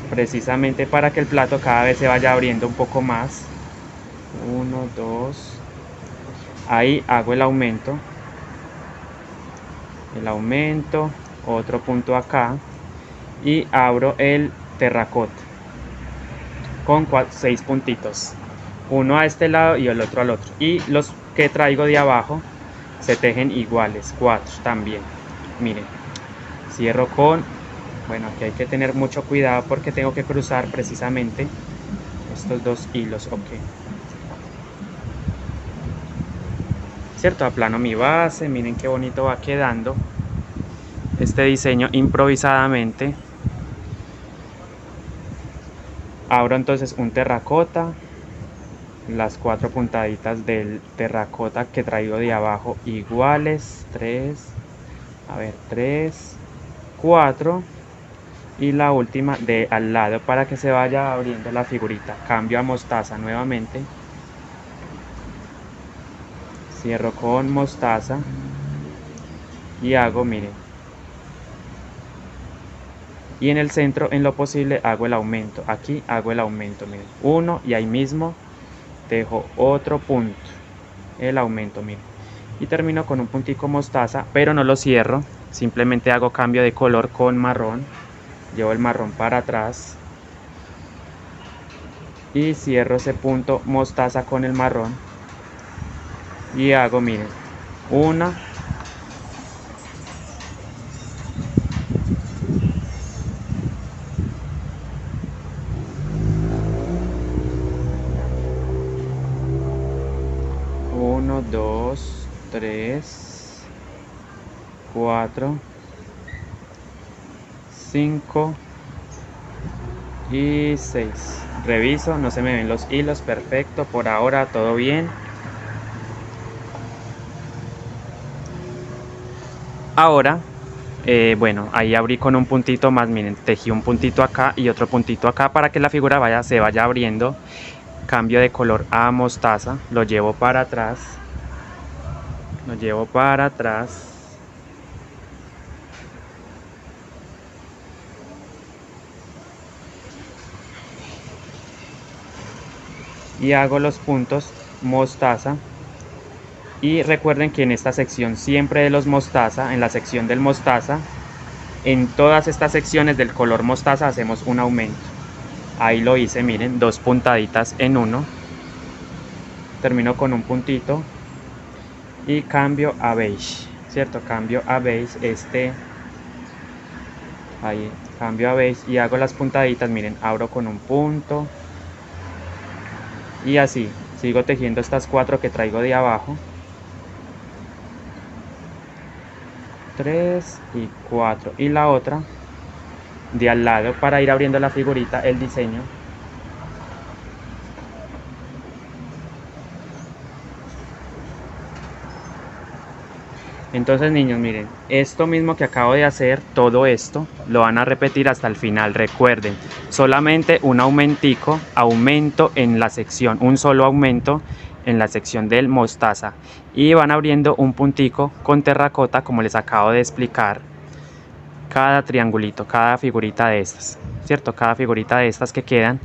precisamente para que el plato cada vez se vaya abriendo un poco más. 1, 2. Ahí hago el aumento, otro punto acá y abro el terracota con 6 puntitos, uno a este lado y el otro al otro, y los que traigo de abajo se tejen iguales, 4 también. Miren, cierro con, bueno, aquí hay que tener mucho cuidado porque tengo que cruzar precisamente estos 2 hilos, ok. Cierto, aplano mi base, miren qué bonito va quedando este diseño improvisadamente. Abro entonces un terracota, las 4 puntaditas del terracota que traigo de abajo iguales, 3, 4 y la última de al lado para que se vaya abriendo la figurita. Cambio a mostaza nuevamente. Cierro con mostaza y hago, miren, y en el centro en lo posible hago el aumento. Aquí hago el aumento, miren, 1 y ahí mismo dejo otro punto, el aumento, miren, y termino con un puntico mostaza, pero no lo cierro, simplemente hago cambio de color con marrón, llevo el marrón para atrás y cierro ese punto mostaza con el marrón. Y hago, miren, 1, 1, 2, 3, 4, 5 y 6. Reviso, no se me ven los hilos, perfecto, por ahora todo bien. Ahora, bueno, ahí abrí con un puntito más, miren, tejí un puntito acá y otro puntito acá para que la figura se vaya abriendo. Cambio de color a mostaza, lo llevo para atrás, y hago los puntos mostaza. Y recuerden que en esta sección siempre de los mostaza, en la sección del mostaza, en todas estas secciones del color mostaza hacemos un aumento. Ahí lo hice, miren, 2 puntaditas en uno. Termino con un puntito y cambio a beige, ¿cierto? Cambio a beige, ahí, cambio a beige y hago las puntaditas, miren, abro con un punto y así, sigo tejiendo estas 4 que traigo de abajo. 3 y 4 y la otra de al lado para ir abriendo la figurita, el diseño. Entonces, niños, miren, esto mismo que acabo de hacer, todo esto lo van a repetir hasta el final. Recuerden, solamente un aumento en la sección, un solo aumento en la sección del mostaza, y van abriendo un puntico con terracota, como les acabo de explicar, cada triangulito, cada figurita de estas, ¿cierto? Cada figurita de estas que quedan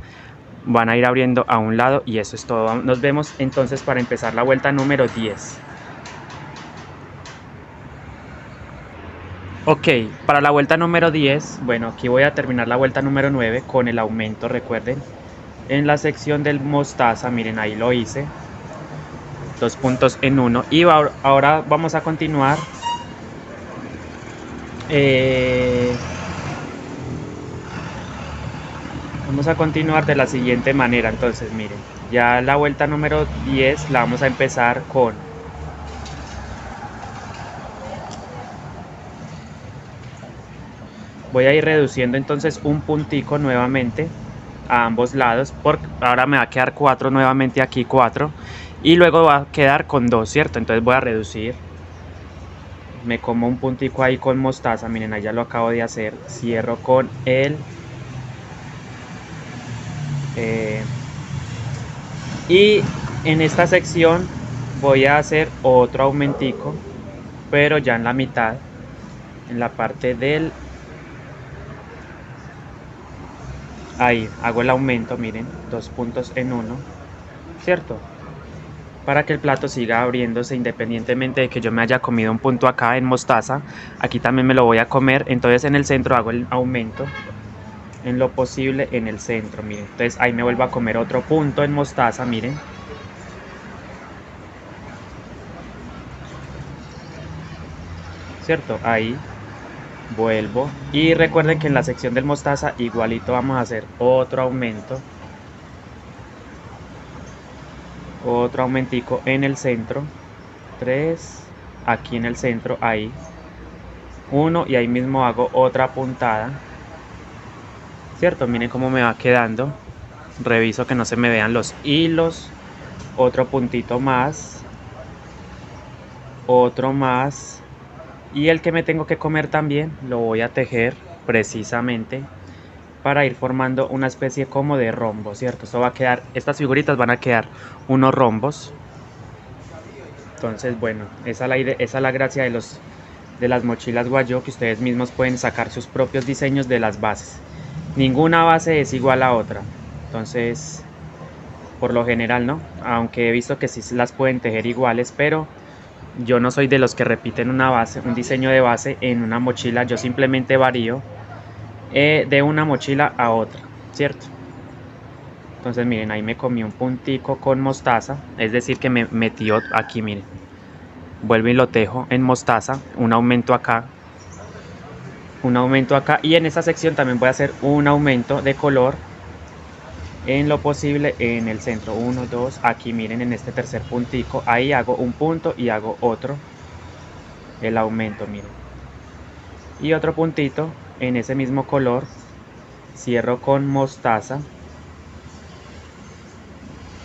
van a ir abriendo a un lado y eso es todo. Nos vemos entonces para empezar la vuelta número 10. Ok, para la vuelta número 10, bueno, aquí voy a terminar la vuelta número 9 con el aumento, recuerden. En la sección del mostaza, miren, ahí lo hice. 2 puntos en uno. Y ahora vamos a continuar. Vamos a continuar de la siguiente manera. Entonces, miren, ya la vuelta número 10 la vamos a empezar con Voy a ir reduciendo entonces un puntico nuevamente a ambos lados, porque ahora me va a quedar 4 nuevamente aquí, 4, y luego va a quedar con 2, ¿cierto? Entonces voy a reducir, me como un puntico ahí con mostaza, miren, ahí ya lo acabo de hacer, cierro con el y en esta sección voy a hacer otro aumentico, pero ya en la mitad, en la parte del, ahí hago el aumento, miren, 2 puntos en uno, ¿cierto? Para que el plato siga abriéndose independientemente de que yo me haya comido un punto acá en mostaza, aquí también me lo voy a comer. Entonces en el centro hago el aumento en lo posible en el centro, miren. Entonces ahí me vuelvo a comer otro punto en mostaza, miren. ¿Cierto? Ahí vuelvo. Y recuerden que en la sección del mostaza igualito vamos a hacer otro aumento. Otro aumentico en el centro. 3, aquí en el centro, ahí. 1 y ahí mismo hago otra puntada. ¿Cierto? Miren cómo me va quedando. Reviso que no se me vean los hilos. Otro puntito más. Otro más. Y el que me tengo que comer también lo voy a tejer precisamente para ir formando una especie como de rombo, ¿cierto? Esto va a quedar, estas figuritas van a quedar unos rombos. Entonces, bueno, esa es la gracia de las mochilas Guayó, que ustedes mismos pueden sacar sus propios diseños de las bases. Ninguna base es igual a otra. Entonces, por lo general, ¿no? Aunque he visto que sí las pueden tejer iguales, pero yo no soy de los que repiten una base, un diseño de base en una mochila. Yo simplemente varío de una mochila a otra, ¿cierto? Entonces miren, ahí me comí un puntico con mostaza, es decir que me metió aquí, miren. Vuelvo y lo tejo en mostaza, un aumento acá y en esta sección también voy a hacer un aumento de color en lo posible en el centro. 1, 2, aquí miren en este tercer puntico, ahí hago un punto y hago otro, el aumento, miren. Y otro puntito en ese mismo color, cierro con mostaza.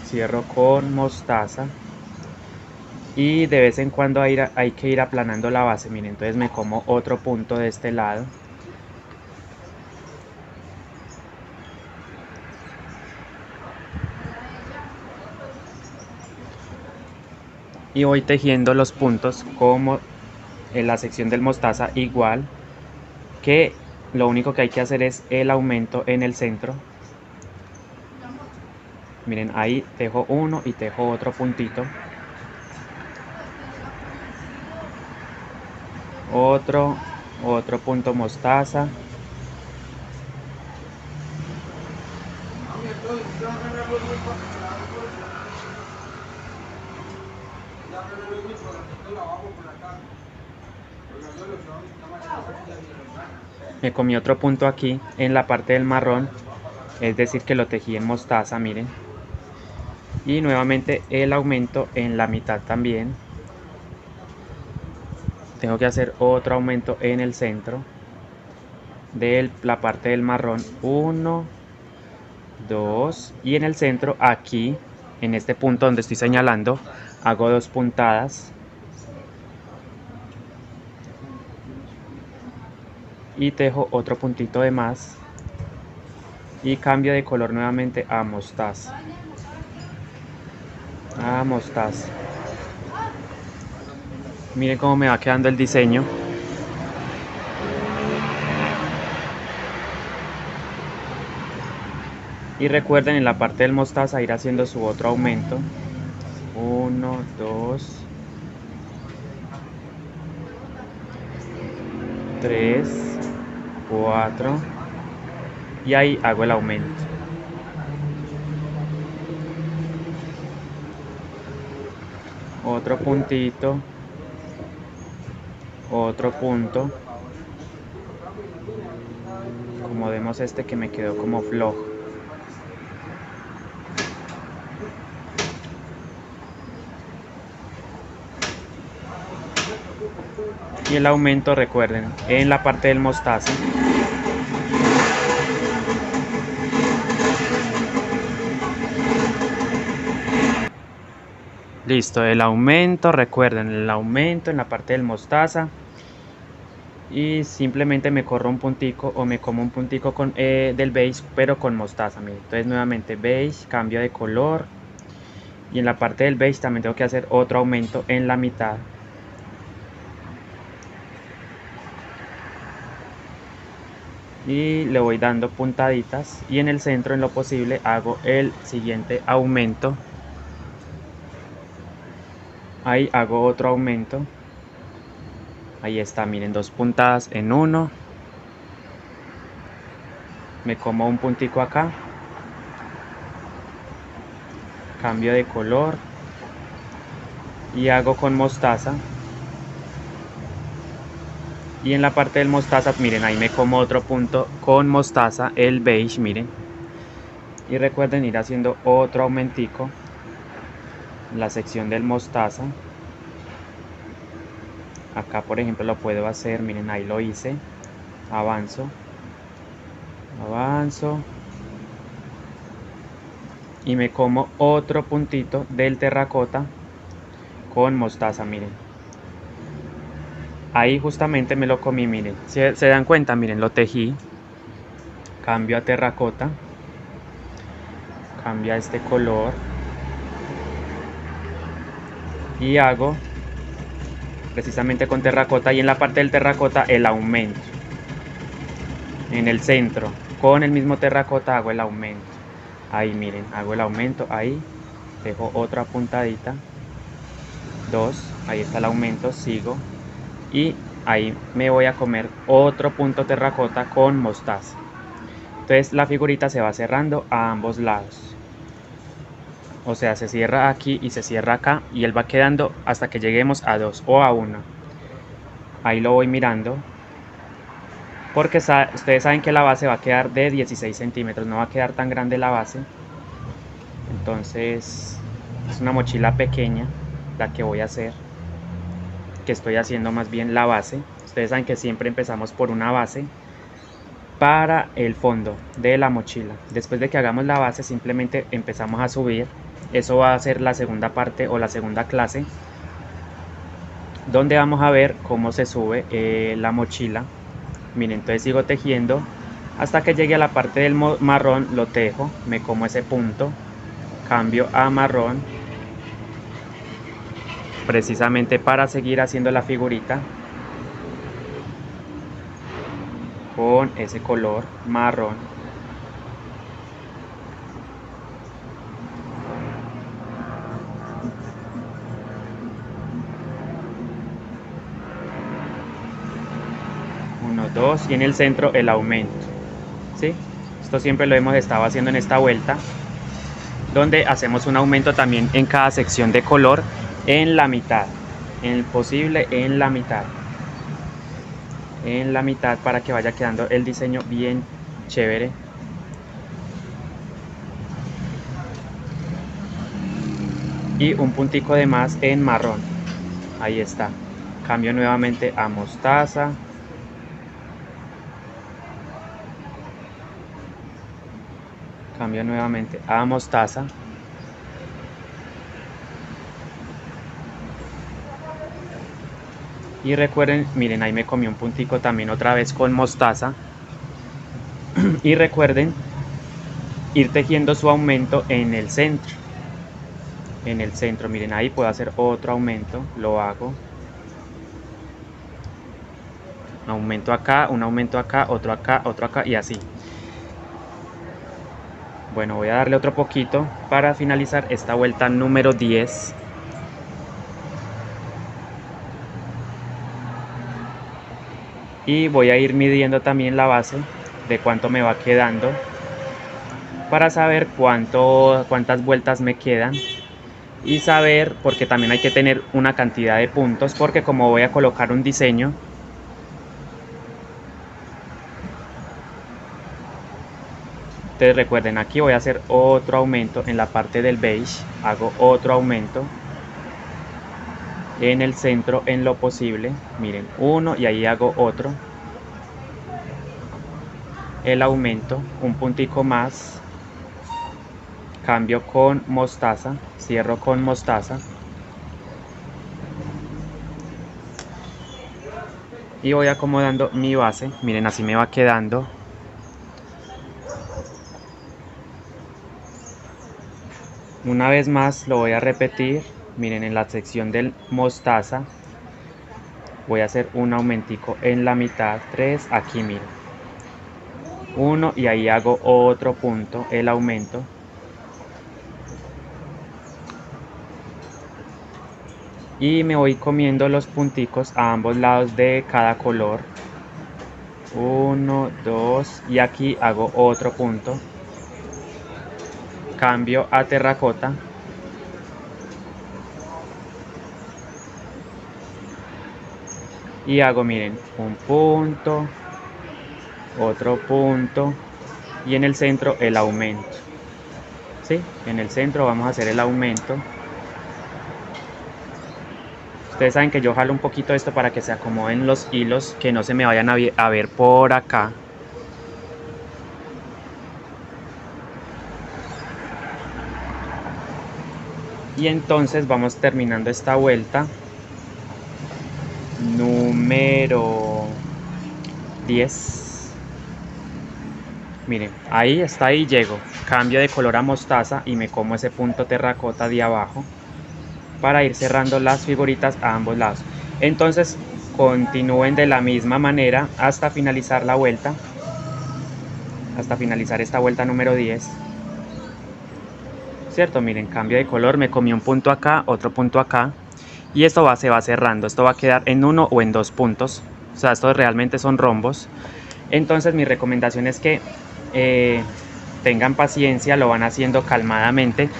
Cierro con mostaza y de vez en cuando hay que ir aplanando la base. Miren, entonces me como otro punto de este lado y voy tejiendo los puntos como en la sección del mostaza, igual que lo único que hay que hacer es el aumento en el centro. Miren, ahí tejo uno y tejo otro puntito, otro punto mostaza, me comí otro punto aquí en la parte del marrón, es decir que lo tejí en mostaza, miren, y nuevamente el aumento en la mitad también. Tengo que hacer otro aumento en el centro de la parte del marrón, 1, 2, y en el centro aquí en este punto donde estoy señalando hago 2 puntadas y tejo otro puntito de más y cambio de color nuevamente a mostaza. Miren cómo me va quedando el diseño. Y recuerden en la parte del mostaza ir haciendo su otro aumento. 1, 2, 3, 4 y ahí hago el aumento. Otro puntito, otro punto, como vemos este que me quedó como flojo. Y el aumento, recuerden, en la parte del mostaza Listo, el aumento, recuerden, el aumento en la parte del mostaza. Y simplemente me corro un puntico o me como un puntico del beige, pero con mostaza, miren. Entonces nuevamente beige, cambio de color. Y en la parte del beige también tengo que hacer otro aumento en la mitad. Y le voy dando puntaditas. Y en el centro, en lo posible, hago el siguiente aumento. Ahí hago otro aumento. Ahí está, miren, 2 puntadas en uno. Me como un puntico acá. Cambio de color. Y hago con mostaza. Y en la parte del mostaza, miren, ahí me como otro punto con mostaza, el beige, miren. Y recuerden ir haciendo otro aumentico en la sección del mostaza. Acá, por ejemplo, lo puedo hacer, miren, ahí lo hice. Avanzo. Avanzo. Y me como otro puntito del terracota con mostaza, miren. Ahí justamente me lo comí, miren. Se dan cuenta, miren, lo tejí. Cambio a terracota. Cambio a este color. Y hago precisamente con terracota. Y en la parte del terracota el aumento. En el centro, con el mismo terracota hago el aumento. Ahí miren, hago el aumento, ahí. Dejo otra puntadita. 2, ahí está el aumento, sigo. Y ahí me voy a comer otro punto terracota con mostaza. Entonces la figurita se va cerrando a ambos lados. O sea, se cierra aquí y se cierra acá. Y él va quedando hasta que lleguemos a 2 o a 1. Ahí lo voy mirando. Porque ustedes saben que la base va a quedar de 16 centímetros. No va a quedar tan grande la base. Entonces es una mochila pequeña la que voy a hacer. Que estoy haciendo más bien la base. Ustedes saben que siempre empezamos por una base para el fondo de la mochila. Después de que hagamos la base simplemente empezamos a subir. Eso va a ser la segunda parte o la segunda clase, donde vamos a ver cómo se sube la mochila. Miren, entonces sigo tejiendo hasta que llegue a la parte del marrón, lo tejo, me como ese punto, cambio a marrón, precisamente para seguir haciendo la figurita con ese color marrón. Uno, dos, y en el centro el aumento. ¿Sí? Esto siempre lo hemos estado haciendo en esta vuelta, donde hacemos un aumento también en cada sección de color en la mitad, en el posible en la mitad, para que vaya quedando el diseño bien chévere. Y un puntico de más en marrón. Ahí está. Cambio nuevamente a mostaza. Cambio nuevamente a mostaza. Y recuerden, miren, ahí me comí un puntico también otra vez con mostaza. Y recuerden ir tejiendo su aumento en el centro. En el centro, miren, ahí puedo hacer otro aumento. Lo hago. Aumento acá, un aumento acá, otro acá y así. Bueno, voy a darle otro poquito para finalizar esta vuelta número 10. Y voy a ir midiendo también la base de cuánto me va quedando para saber cuántas vueltas me quedan y saber, porque también hay que tener una cantidad de puntos, porque como voy a colocar un diseño, entonces recuerden, aquí voy a hacer otro aumento en la parte del beige, hago otro aumento en el centro en lo posible, miren, uno y ahí hago otro, el aumento, un puntico más, cambio con mostaza, cierro con mostaza, y voy acomodando mi base. Miren, así me va quedando. Una vez más lo voy a repetir. Miren, en la sección del mostaza voy a hacer un aumentico en la mitad, 3, aquí miren, 1 y ahí hago otro punto, el aumento. Y me voy comiendo los punticos a ambos lados de cada color. 1, 2 y aquí hago otro punto. Cambio a terracota. Y hago, miren, un punto, otro punto y en el centro el aumento. ¿Sí? En el centro vamos a hacer el aumento. Ustedes saben que yo jalo un poquito esto para que se acomoden los hilos, que no se me vayan a ver por acá. Y entonces vamos terminando esta vuelta número 10. Miren, ahí está, ahí llego. Cambio de color a mostaza y me como ese punto terracota de abajo para ir cerrando las figuritas a ambos lados. Entonces continúen de la misma manera hasta finalizar la vuelta, hasta finalizar esta vuelta número 10. ¿Cierto? Miren, cambio de color, me comí un punto acá, otro punto acá y esto se va cerrando. Esto va a quedar en 1 o en 2 puntos, o sea, estos realmente son rombos. Entonces mi recomendación es que tengan paciencia, lo van haciendo calmadamente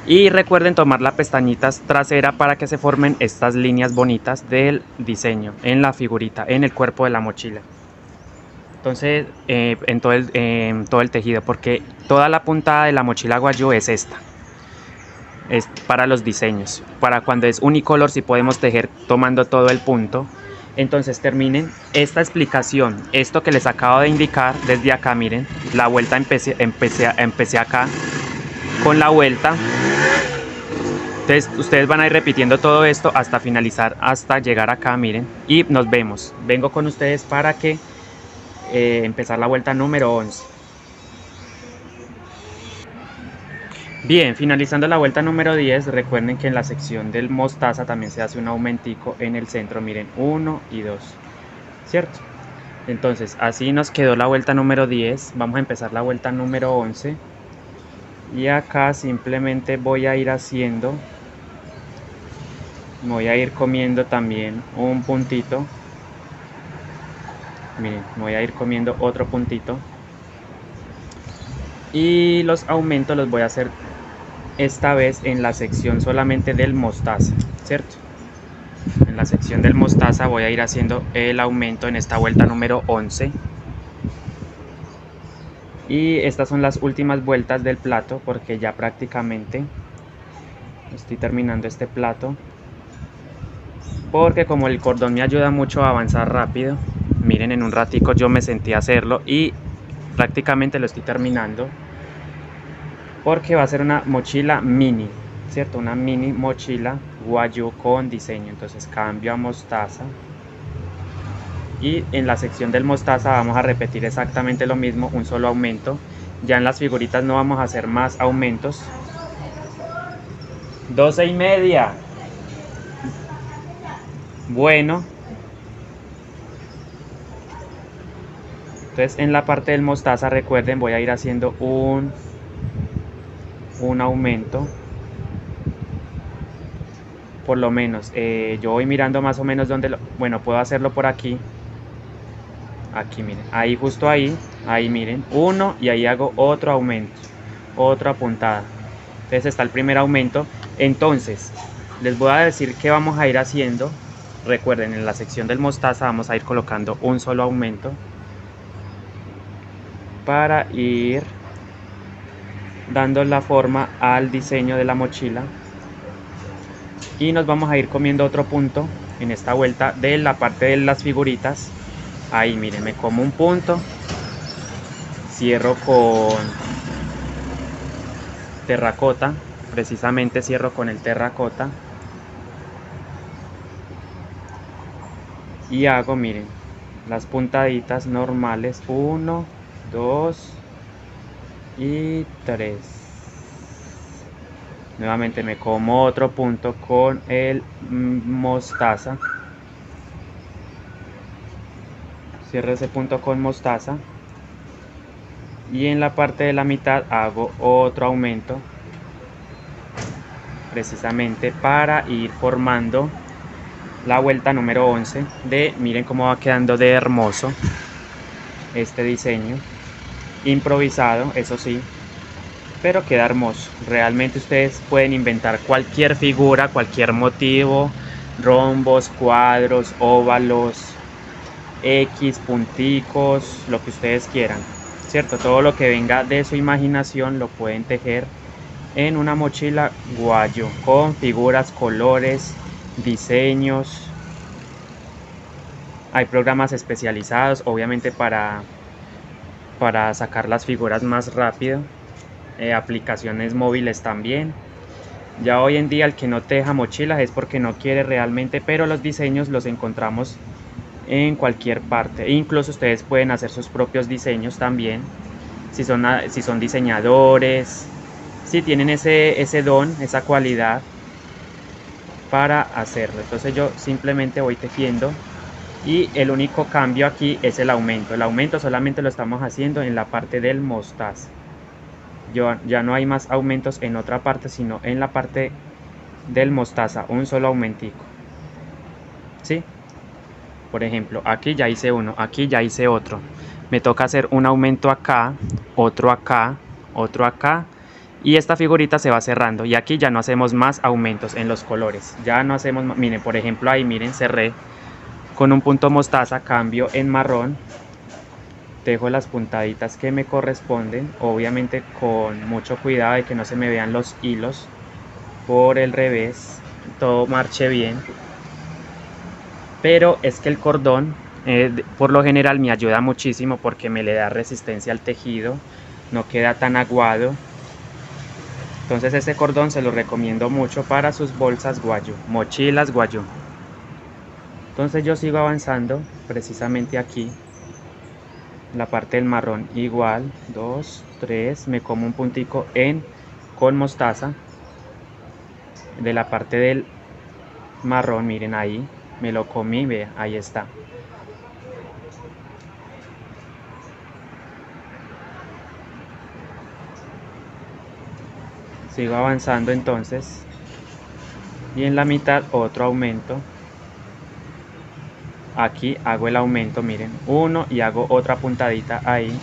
y recuerden tomar la pestañita trasera para que se formen estas líneas bonitas del diseño en la figurita, en el cuerpo de la mochila. Entonces en todo el tejido, porque toda la puntada de la mochila guayú es esta. Es para los diseños. Para cuando es unicolor si podemos tejer tomando todo el punto. Entonces terminen esta explicación, esto que les acabo de indicar desde acá. Miren, la vuelta empecé acá con la vuelta. Entonces ustedes van a ir repitiendo todo esto hasta finalizar, hasta llegar acá, miren. Y nos vemos. Vengo con ustedes para que empezar la vuelta número 11. Bien, finalizando la vuelta número 10, recuerden que en la sección del mostaza también se hace un aumentico en el centro, miren, 1 y 2, ¿cierto? Entonces, así nos quedó la vuelta número 10, vamos a empezar la vuelta número 11. Y acá simplemente voy a ir haciendo, voy a ir comiendo también un puntito. Miren, voy a ir comiendo otro puntito. Y los aumentos los voy a hacer esta vez en la sección solamente del mostaza, ¿cierto? En la sección del mostaza voy a ir haciendo el aumento en esta vuelta número 11. Y estas son las últimas vueltas del plato porque ya prácticamente estoy terminando este plato. Porque como el cordón me ayuda mucho a avanzar rápido, miren, en un ratico yo me sentí a hacerlo y prácticamente lo estoy terminando. Porque va a ser una mochila mini, ¿cierto? Una mini mochila guayú con diseño. Entonces cambio a mostaza. Y en la sección del mostaza vamos a repetir exactamente lo mismo, un solo aumento. Ya en las figuritas no vamos a hacer más aumentos. 12:30. Bueno. Entonces en la parte del mostaza, recuerden, voy a ir haciendo un aumento. Por lo menos, yo voy mirando más o menos donde bueno, puedo hacerlo por aquí. Aquí miren, ahí justo ahí miren, 1 y ahí hago otro aumento, otra puntada. Entonces está el primer aumento. Entonces les voy a decir qué vamos a ir haciendo. Recuerden, en la sección del mostaza vamos a ir colocando un solo aumento para ir dando la forma al diseño de la mochila. Y nos vamos a ir comiendo otro punto en esta vuelta de la parte de las figuritas. Ahí miren, me como un punto, cierro con terracota, precisamente cierro con el terracota y hago, miren, las puntaditas normales, 1, 2 y 3. Nuevamente me como otro punto con el mostaza, cierro ese punto con mostaza y en la parte de la mitad hago otro aumento, precisamente para ir formando la vuelta número 11 de, miren cómo va quedando de hermoso este diseño, improvisado, eso sí, pero queda hermoso. Realmente ustedes pueden inventar cualquier figura, cualquier motivo, rombos, cuadros, óvalos, X, punticos, lo que ustedes quieran, ¿cierto? Todo lo que venga de su imaginación lo pueden tejer en una mochila guayo con figuras, colores, diseños. Hay programas especializados, obviamente para sacar las figuras más rápido, aplicaciones móviles también. Ya hoy en día el que no teja mochilas es porque no quiere realmente, pero los diseños los encontramos en cualquier parte. Incluso ustedes pueden hacer sus propios diseños también, si son diseñadores, si tienen ese don, esa cualidad para hacerlo. Entonces yo simplemente voy tejiendo y el único cambio aquí es el aumento. El aumento solamente lo estamos haciendo en la parte del mostaza. Ya no hay más aumentos en otra parte, sino en la parte del mostaza, un solo aumentico. ¿Sí? Por ejemplo, aquí ya hice uno, aquí ya hice otro. Me toca hacer un aumento acá, otro acá, otro acá. Y esta figurita se va cerrando. Y aquí ya no hacemos más aumentos en los colores. Ya no hacemos más. Miren, por ejemplo, ahí miren, cerré con un punto mostaza, cambio en marrón. Dejo las puntaditas que me corresponden. Obviamente con mucho cuidado de que no se me vean los hilos por el revés. Todo marche bien. Pero es que el cordón por lo general me ayuda muchísimo porque me le da resistencia al tejido, no queda tan aguado. Entonces este cordón se lo recomiendo mucho para sus bolsas guayú, mochilas guayú. Entonces yo sigo avanzando precisamente aquí, la parte del marrón igual, 2, 3, me como un puntico con mostaza de la parte del marrón, miren ahí. Me lo comí, ve, ahí está. Sigo avanzando entonces. Y en la mitad otro aumento. Aquí hago el aumento, miren, uno y hago otra puntadita ahí.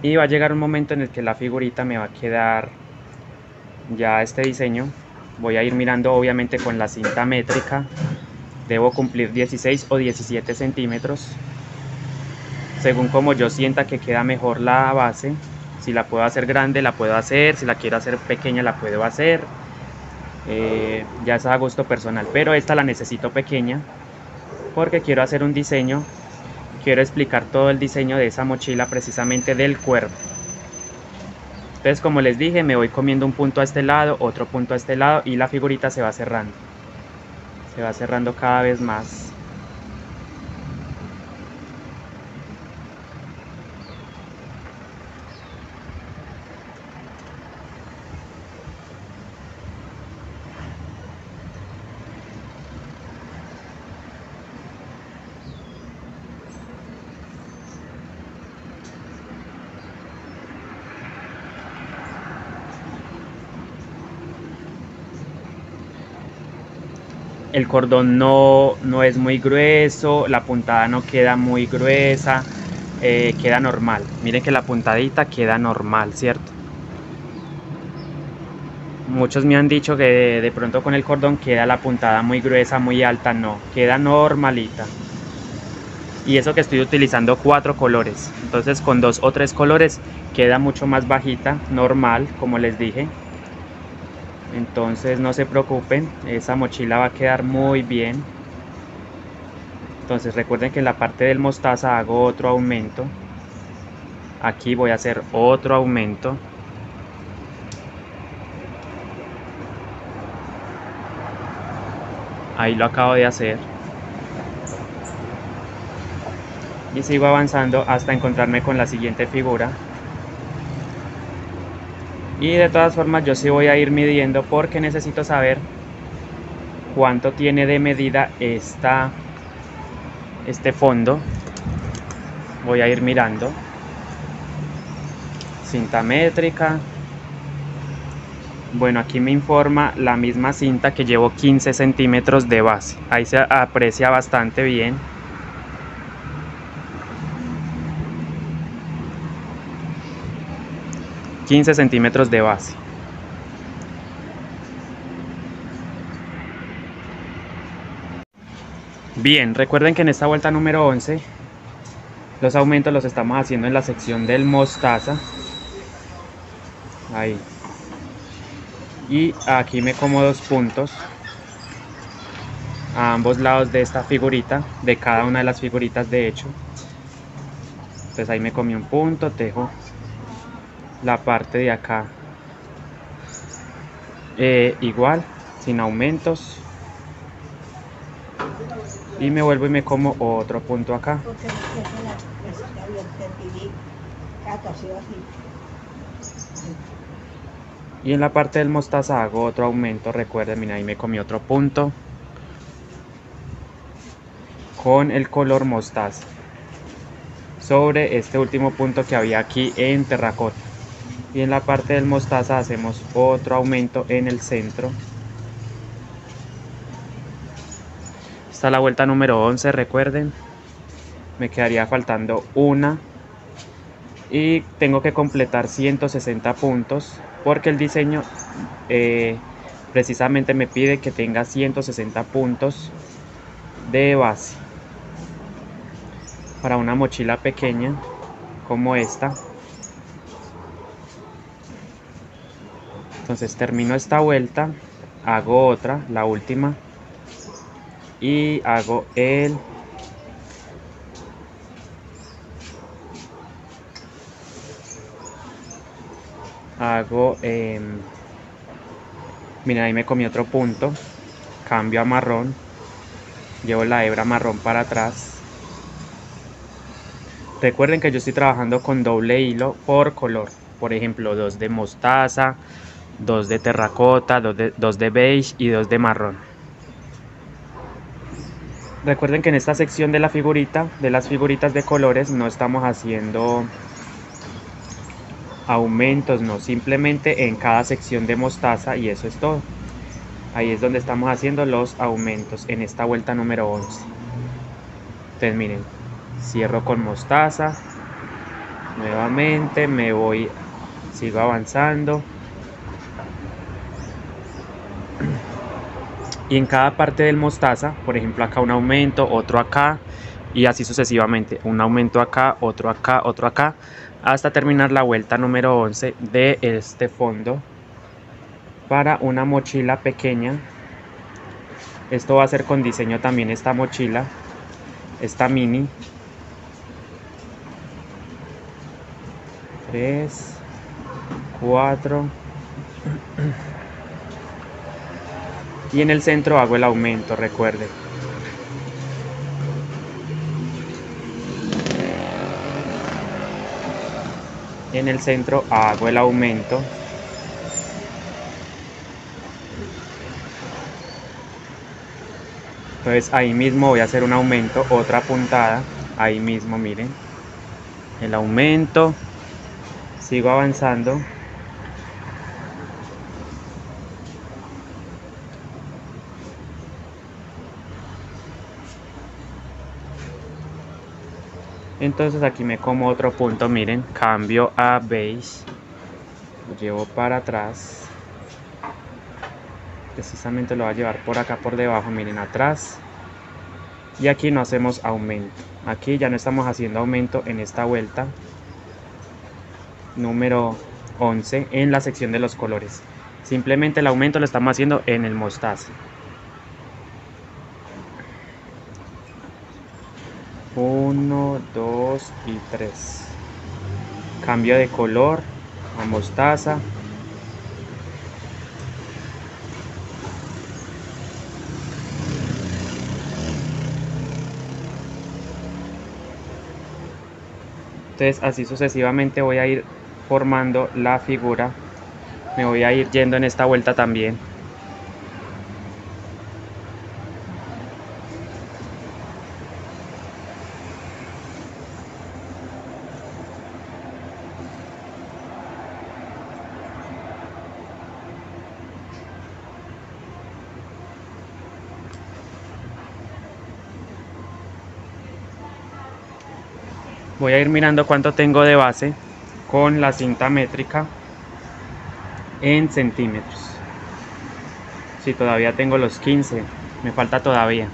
Y va a llegar un momento en el que la figurita me va a quedar ya este diseño. Voy a ir mirando obviamente con la cinta métrica. Debo cumplir 16 o 17 centímetros. Según como yo sienta que queda mejor la base. Si la puedo hacer grande, la puedo hacer. Si la quiero hacer pequeña, la puedo hacer. Ya es a gusto personal. Pero esta la necesito pequeña porque quiero hacer un diseño. Quiero explicar todo el diseño de esa mochila, precisamente del cuerpo. Entonces, como les dije, me voy comiendo un punto a este lado, otro punto a este lado y la figurita se va cerrando. Se va cerrando cada vez más. El cordón no es muy grueso, la puntada no queda muy gruesa, queda normal. Miren que la puntadita queda normal, ¿cierto? Muchos me han dicho que de pronto con el cordón queda la puntada muy gruesa, muy alta. No, queda normalita. Y eso que estoy utilizando 4 colores. Entonces con 2 o 3 colores queda mucho más bajita, normal, como les dije. Entonces no se preocupen, esa mochila va a quedar muy bien. Entonces recuerden que en la parte del mostaza hago otro aumento. Aquí voy a hacer otro aumento. Ahí lo acabo de hacer. Y sigo avanzando hasta encontrarme con la siguiente figura. Y de todas formas yo sí voy a ir midiendo porque necesito saber cuánto tiene de medida este fondo. Voy a ir mirando. Cinta métrica. Bueno, aquí me informa la misma cinta que llevo 15 centímetros de base. Ahí se aprecia bastante bien. ...15 centímetros de base. Bien, recuerden que en esta vuelta número 11... los aumentos los estamos haciendo en la sección del mostaza. Ahí. Y aquí me como 2 puntos. A ambos lados de esta figurita. De cada una de las figuritas de hecho. Entonces ahí me comí un punto. Tejo la parte de acá igual, sin aumentos, y me vuelvo y me como otro punto acá. Y en la parte del mostaza hago otro aumento. Recuerden, mira, ahí me comí otro punto con el color mostaza sobre este último punto que había aquí en terracota. Y en la parte del mostaza hacemos otro aumento en el centro. Esta es la vuelta número 11, recuerden. Me quedaría faltando una. Y tengo que completar 160 puntos. Porque el diseño precisamente me pide que tenga 160 puntos de base. Para una mochila pequeña como esta. Entonces termino esta vuelta, hago otra, la última, y hago mira, ahí me comí otro punto, cambio a marrón, llevo la hebra marrón para atrás. Recuerden que yo estoy trabajando con doble hilo por color, por ejemplo 2 de mostaza, 2 de terracota, 2 de beige y 2 de marrón. Recuerden que en esta sección de la figurita, de las figuritas de colores, no estamos haciendo aumentos, no, simplemente en cada sección de mostaza, y eso es todo. Ahí es donde estamos haciendo los aumentos en esta vuelta número 11. Entonces miren, cierro con mostaza, nuevamente me voy, sigo avanzando. Y en cada parte del mostaza, por ejemplo acá un aumento, otro acá, y así sucesivamente, un aumento acá, otro acá, otro acá, hasta terminar la vuelta número 11 de este fondo para una mochila pequeña. Esto va a ser con diseño también, esta mochila, esta mini. 3, 4... y en el centro hago el aumento, recuerden. En el centro hago el aumento. Entonces ahí mismo voy a hacer un aumento, otra puntada. Ahí mismo, miren. El aumento. Sigo avanzando. Entonces aquí me como otro punto, miren, cambio a beige, lo llevo para atrás, precisamente lo voy a llevar por acá por debajo, miren, atrás, y aquí no hacemos aumento. Aquí ya no estamos haciendo aumento en esta vuelta número 11 en la sección de los colores, simplemente el aumento lo estamos haciendo en el mostaza. 1, 2 y 3. Cambio de color a mostaza. Entonces así sucesivamente voy a ir formando la figura. Me voy a ir yendo en esta vuelta también. Voy a ir mirando cuánto tengo de base con la cinta métrica en centímetros. Si todavía tengo los 15, me falta todavía.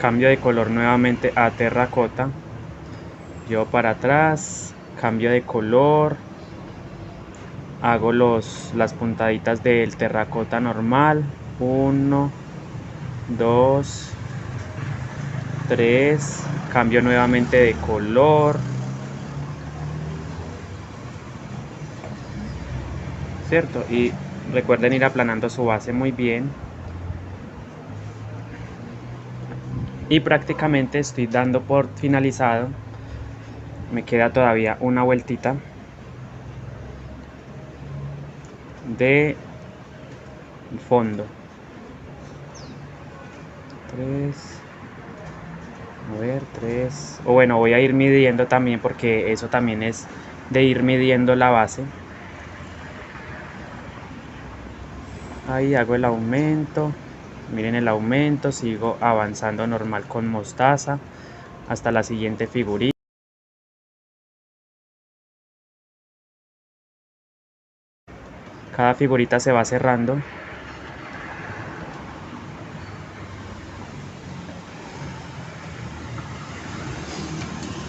Cambio de color nuevamente a terracota. Llevo para atrás, cambio de color. Hago las puntaditas del terracota normal. 1, 2, 3. Cambio nuevamente de color. ¿Cierto? Y recuerden ir aplanando su base muy bien. Y prácticamente estoy dando por finalizado. Me queda todavía una vueltita de fondo. 3. A ver, 3. O bueno, voy a ir midiendo también porque eso también es de ir midiendo la base. Ahí hago el aumento. Miren el aumento, sigo avanzando normal con mostaza hasta la siguiente figurita. Cada figurita se va cerrando.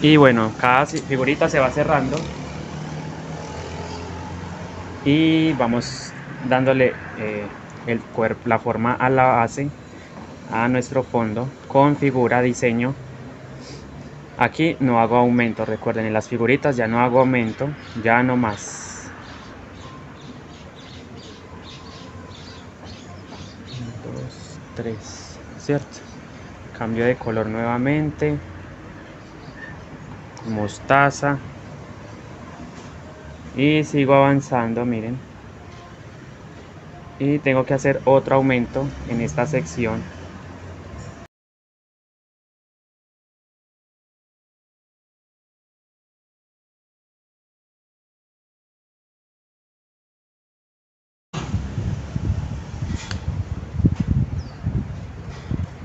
Y bueno, cada figurita se va cerrando. Y vamos dándole la forma a la base, a nuestro fondo, con figura, diseño. Aquí no hago aumento, recuerden, en las figuritas ya no hago aumento, ya no más. 1, 2, 3, ¿cierto? Cambio de color nuevamente. Mostaza. Y sigo avanzando, miren. Y tengo que hacer otro aumento en esta sección.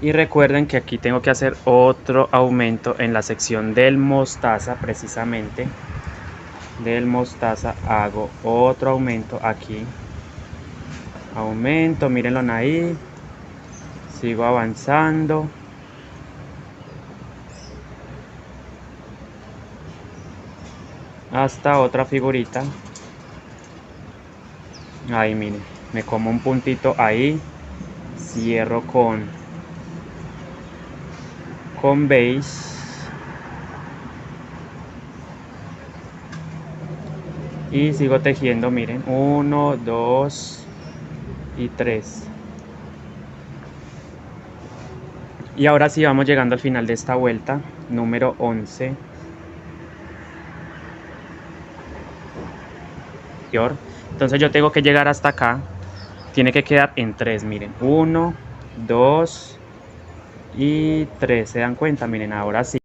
Y recuerden que aquí tengo que hacer otro aumento en la sección del mostaza, precisamente. Del mostaza hago otro aumento aquí. Aumento, mírenlo ahí. Sigo avanzando. Hasta otra figurita. Ahí miren, me como un puntito ahí. Cierro con beige. Y sigo tejiendo, miren, 1, 2 y 3. Y ahora sí vamos llegando al final de esta vuelta, número 11. Entonces yo tengo que llegar hasta acá. Tiene que quedar en 3, miren. 1, 2 y 3. ¿Se dan cuenta? Miren, ahora sí.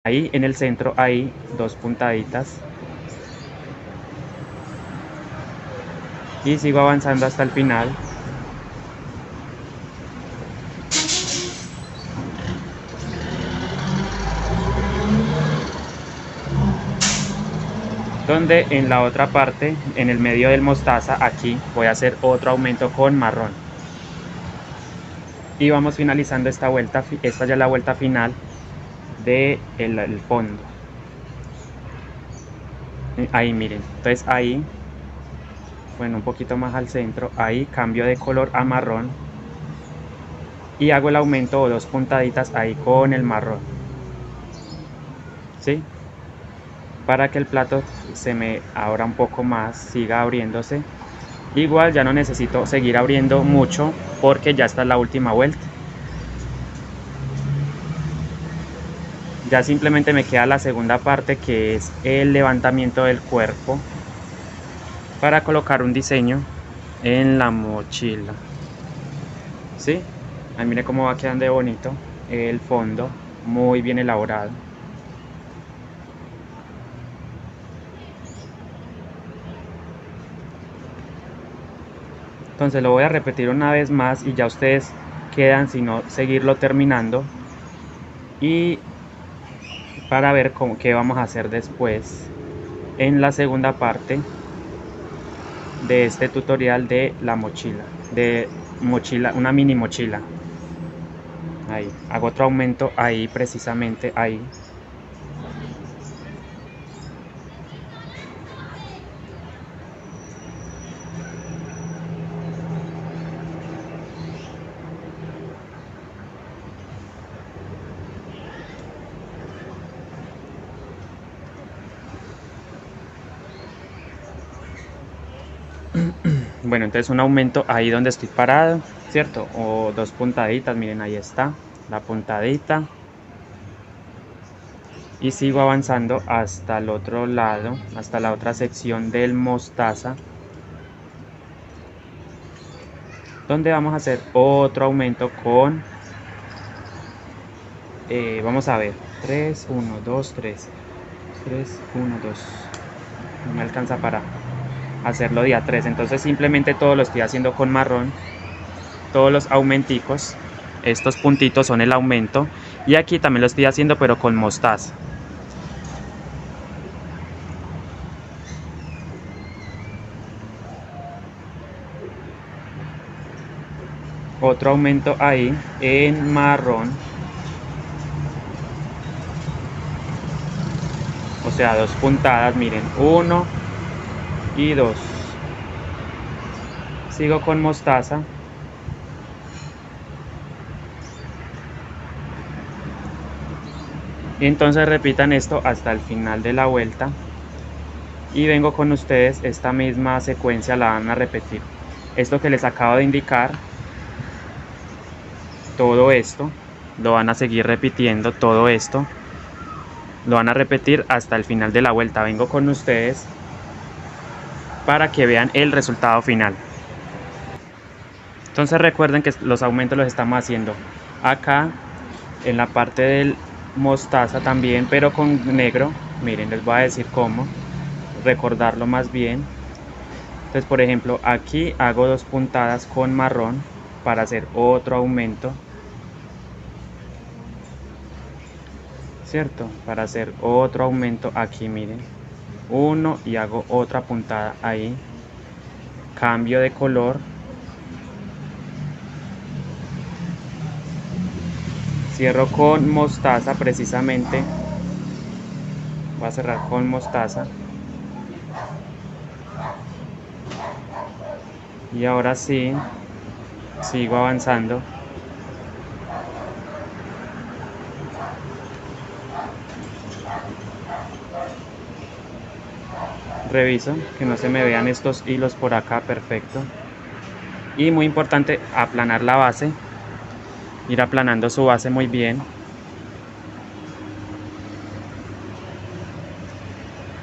Ahí en el centro hay 2 puntaditas. Y sigo avanzando hasta el final. Donde en la otra parte, en el medio del mostaza, aquí voy a hacer otro aumento con marrón. Y vamos finalizando esta vuelta. Esta ya es la vuelta final del el fondo. Ahí miren, entonces ahí, bueno, un poquito más al centro, ahí cambio de color a marrón y hago el aumento o 2 puntaditas ahí con el marrón, ¿sí? Para que el plato se me abra un poco más, siga abriéndose. Igual ya no necesito seguir abriendo mucho porque ya está la última vuelta. Ya simplemente me queda la segunda parte, que es el levantamiento del cuerpo para colocar un diseño en la mochila, ¿sí? Ahí mire cómo va quedando de bonito el fondo, muy bien elaborado. Entonces lo voy a repetir una vez más y ya ustedes quedan sino seguirlo terminando y para ver qué vamos a hacer después en la segunda parte de este tutorial de la mochila, una mini mochila. Ahí hago otro aumento ahí, precisamente ahí. Bueno, entonces un aumento ahí donde estoy parado, ¿cierto? O 2 puntaditas, miren, ahí está la puntadita. Y sigo avanzando hasta el otro lado, hasta la otra sección del mostaza, donde vamos a hacer otro aumento con, vamos a ver, 3, 1, 2, 3, 3, 1, 2, no me alcanza para hacerlo día 3, entonces simplemente todo lo estoy haciendo con marrón, todos los aumenticos, estos puntitos son el aumento, y aquí también lo estoy haciendo pero con mostaza. Otro aumento ahí en marrón, o sea, 2 puntadas, miren, 1 y 2. Sigo con mostaza. Y entonces repitan esto hasta el final de la vuelta. Y vengo con ustedes, esta misma secuencia la van a repetir. Esto que les acabo de indicar, todo esto, lo van a seguir repitiendo, todo esto. Lo van a repetir hasta el final de la vuelta. Vengo con ustedes para que vean el resultado final. Entonces recuerden que los aumentos los estamos haciendo acá en la parte del mostaza también, pero con negro. Miren, les voy a decir cómo recordarlo más bien. Entonces, por ejemplo, aquí hago 2 puntadas con marrón para hacer otro aumento, ¿cierto? Para hacer otro aumento aquí, miren, 1 y hago otra puntada ahí, cambio de color, cierro con mostaza precisamente, voy a cerrar con mostaza. Y ahora sí, sigo avanzando. Reviso que no se me vean estos hilos por acá, perfecto. Y muy importante, aplanar la base, ir aplanando su base muy bien.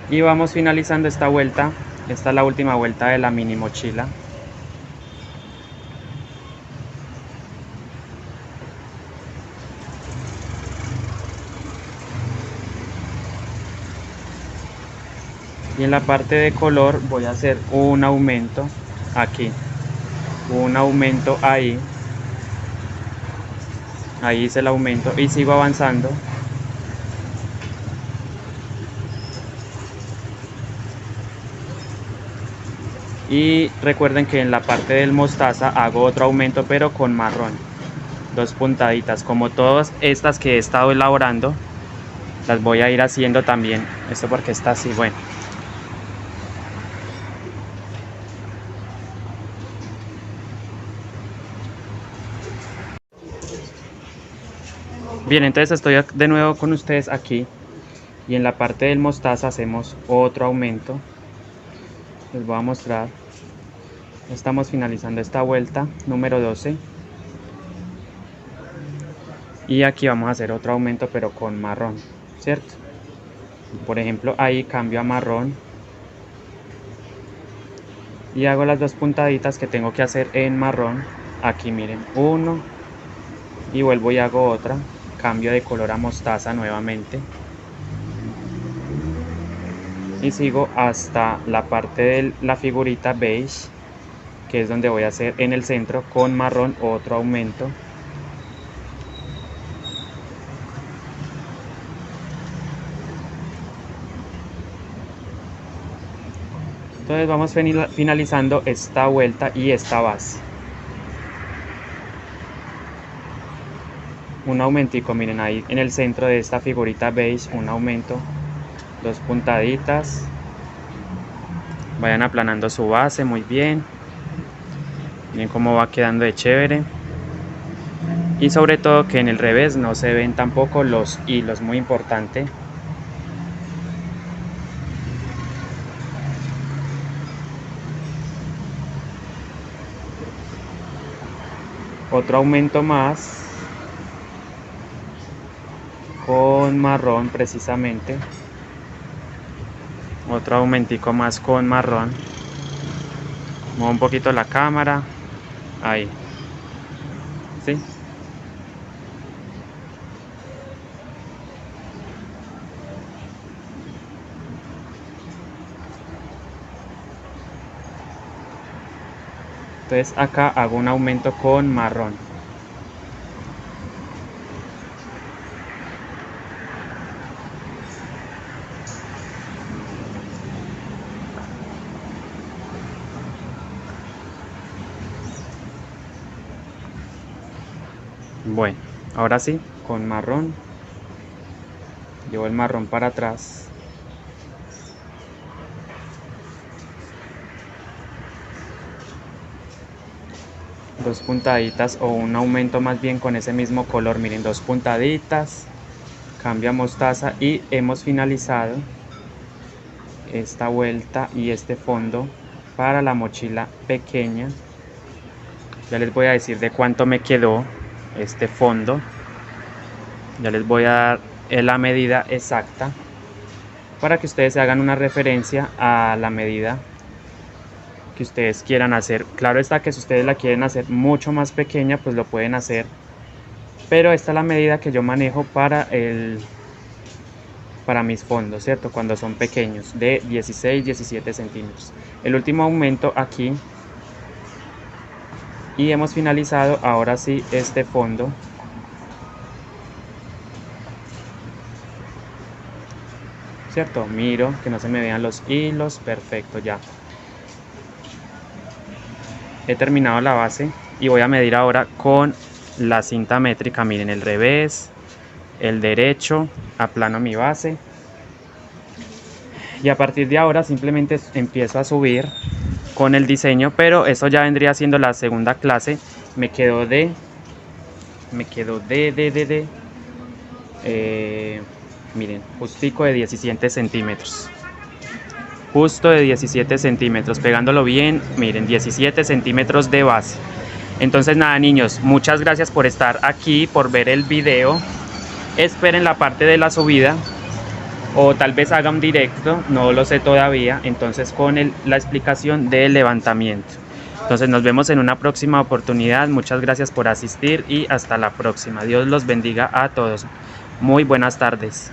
Y vamos finalizando esta vuelta. Esta es la última vuelta de la mini mochila. Y en la parte de color voy a hacer un aumento aquí, un aumento ahí hice el aumento y sigo avanzando. Y recuerden que en la parte del mostaza hago otro aumento, pero con marrón, 2 puntaditas, como todas estas que he estado elaborando, las voy a ir haciendo también. Esto porque está así, bueno. Bien, entonces estoy de nuevo con ustedes aquí, y en la parte del mostaza hacemos otro aumento. Les voy a mostrar. Estamos finalizando esta vuelta número 12 y aquí vamos a hacer otro aumento, pero con marrón, ¿cierto? Por ejemplo, ahí cambio a marrón y hago las 2 puntaditas que tengo que hacer en marrón. Aquí miren, uno, y vuelvo y hago otra, cambio de color a mostaza nuevamente y sigo hasta la parte de la figurita beige, que es donde voy a hacer en el centro con marrón otro aumento. Entonces vamos finalizando esta vuelta y esta base. Un aumentico, miren ahí en el centro de esta figurita beige, un aumento, 2 puntaditas. Vayan aplanando su base muy bien. Miren cómo va quedando de chévere. Y sobre todo que en el revés no se ven tampoco los hilos, muy importante. Otro aumento más con marrón precisamente. Otro aumentico más con marrón. Muevo un poquito la cámara. Ahí. ¿Sí? Entonces acá hago un aumento con marrón. Bueno, ahora sí, con marrón. Llevo el marrón para atrás. Dos puntaditas o un aumento más bien con ese mismo color. Miren, 2 puntaditas. Cambio a mostaza y hemos finalizado esta vuelta y este fondo para la mochila pequeña. Ya les voy a decir de cuánto me quedó este fondo. Ya les voy a dar la medida exacta para que ustedes se hagan una referencia a la medida que ustedes quieran hacer. Claro está que si ustedes la quieren hacer mucho más pequeña, pues lo pueden hacer, pero esta es la medida que yo manejo para mis fondos, ¿cierto? Cuando son pequeños, de 16-17 centímetros. El último aumento aquí y hemos finalizado ahora sí este fondo. ¿Cierto? Miro que no se me vean los hilos. Perfecto, ya. He terminado la base y voy a medir ahora con la cinta métrica. Miren, el revés, el derecho, aplano mi base. Y a partir de ahora simplemente empiezo a subir con el diseño, pero eso ya vendría siendo la segunda clase. Me quedó miren, justico de 17 centímetros. Justo de 17 centímetros, pegándolo bien, miren, 17 centímetros de base. Entonces nada, niños, muchas gracias por estar aquí, por ver el video. Esperen la parte de la subida, o tal vez haga un directo, no lo sé todavía, entonces con la explicación del levantamiento. Entonces nos vemos en una próxima oportunidad. Muchas gracias por asistir y hasta la próxima. Dios los bendiga a todos. Muy buenas tardes.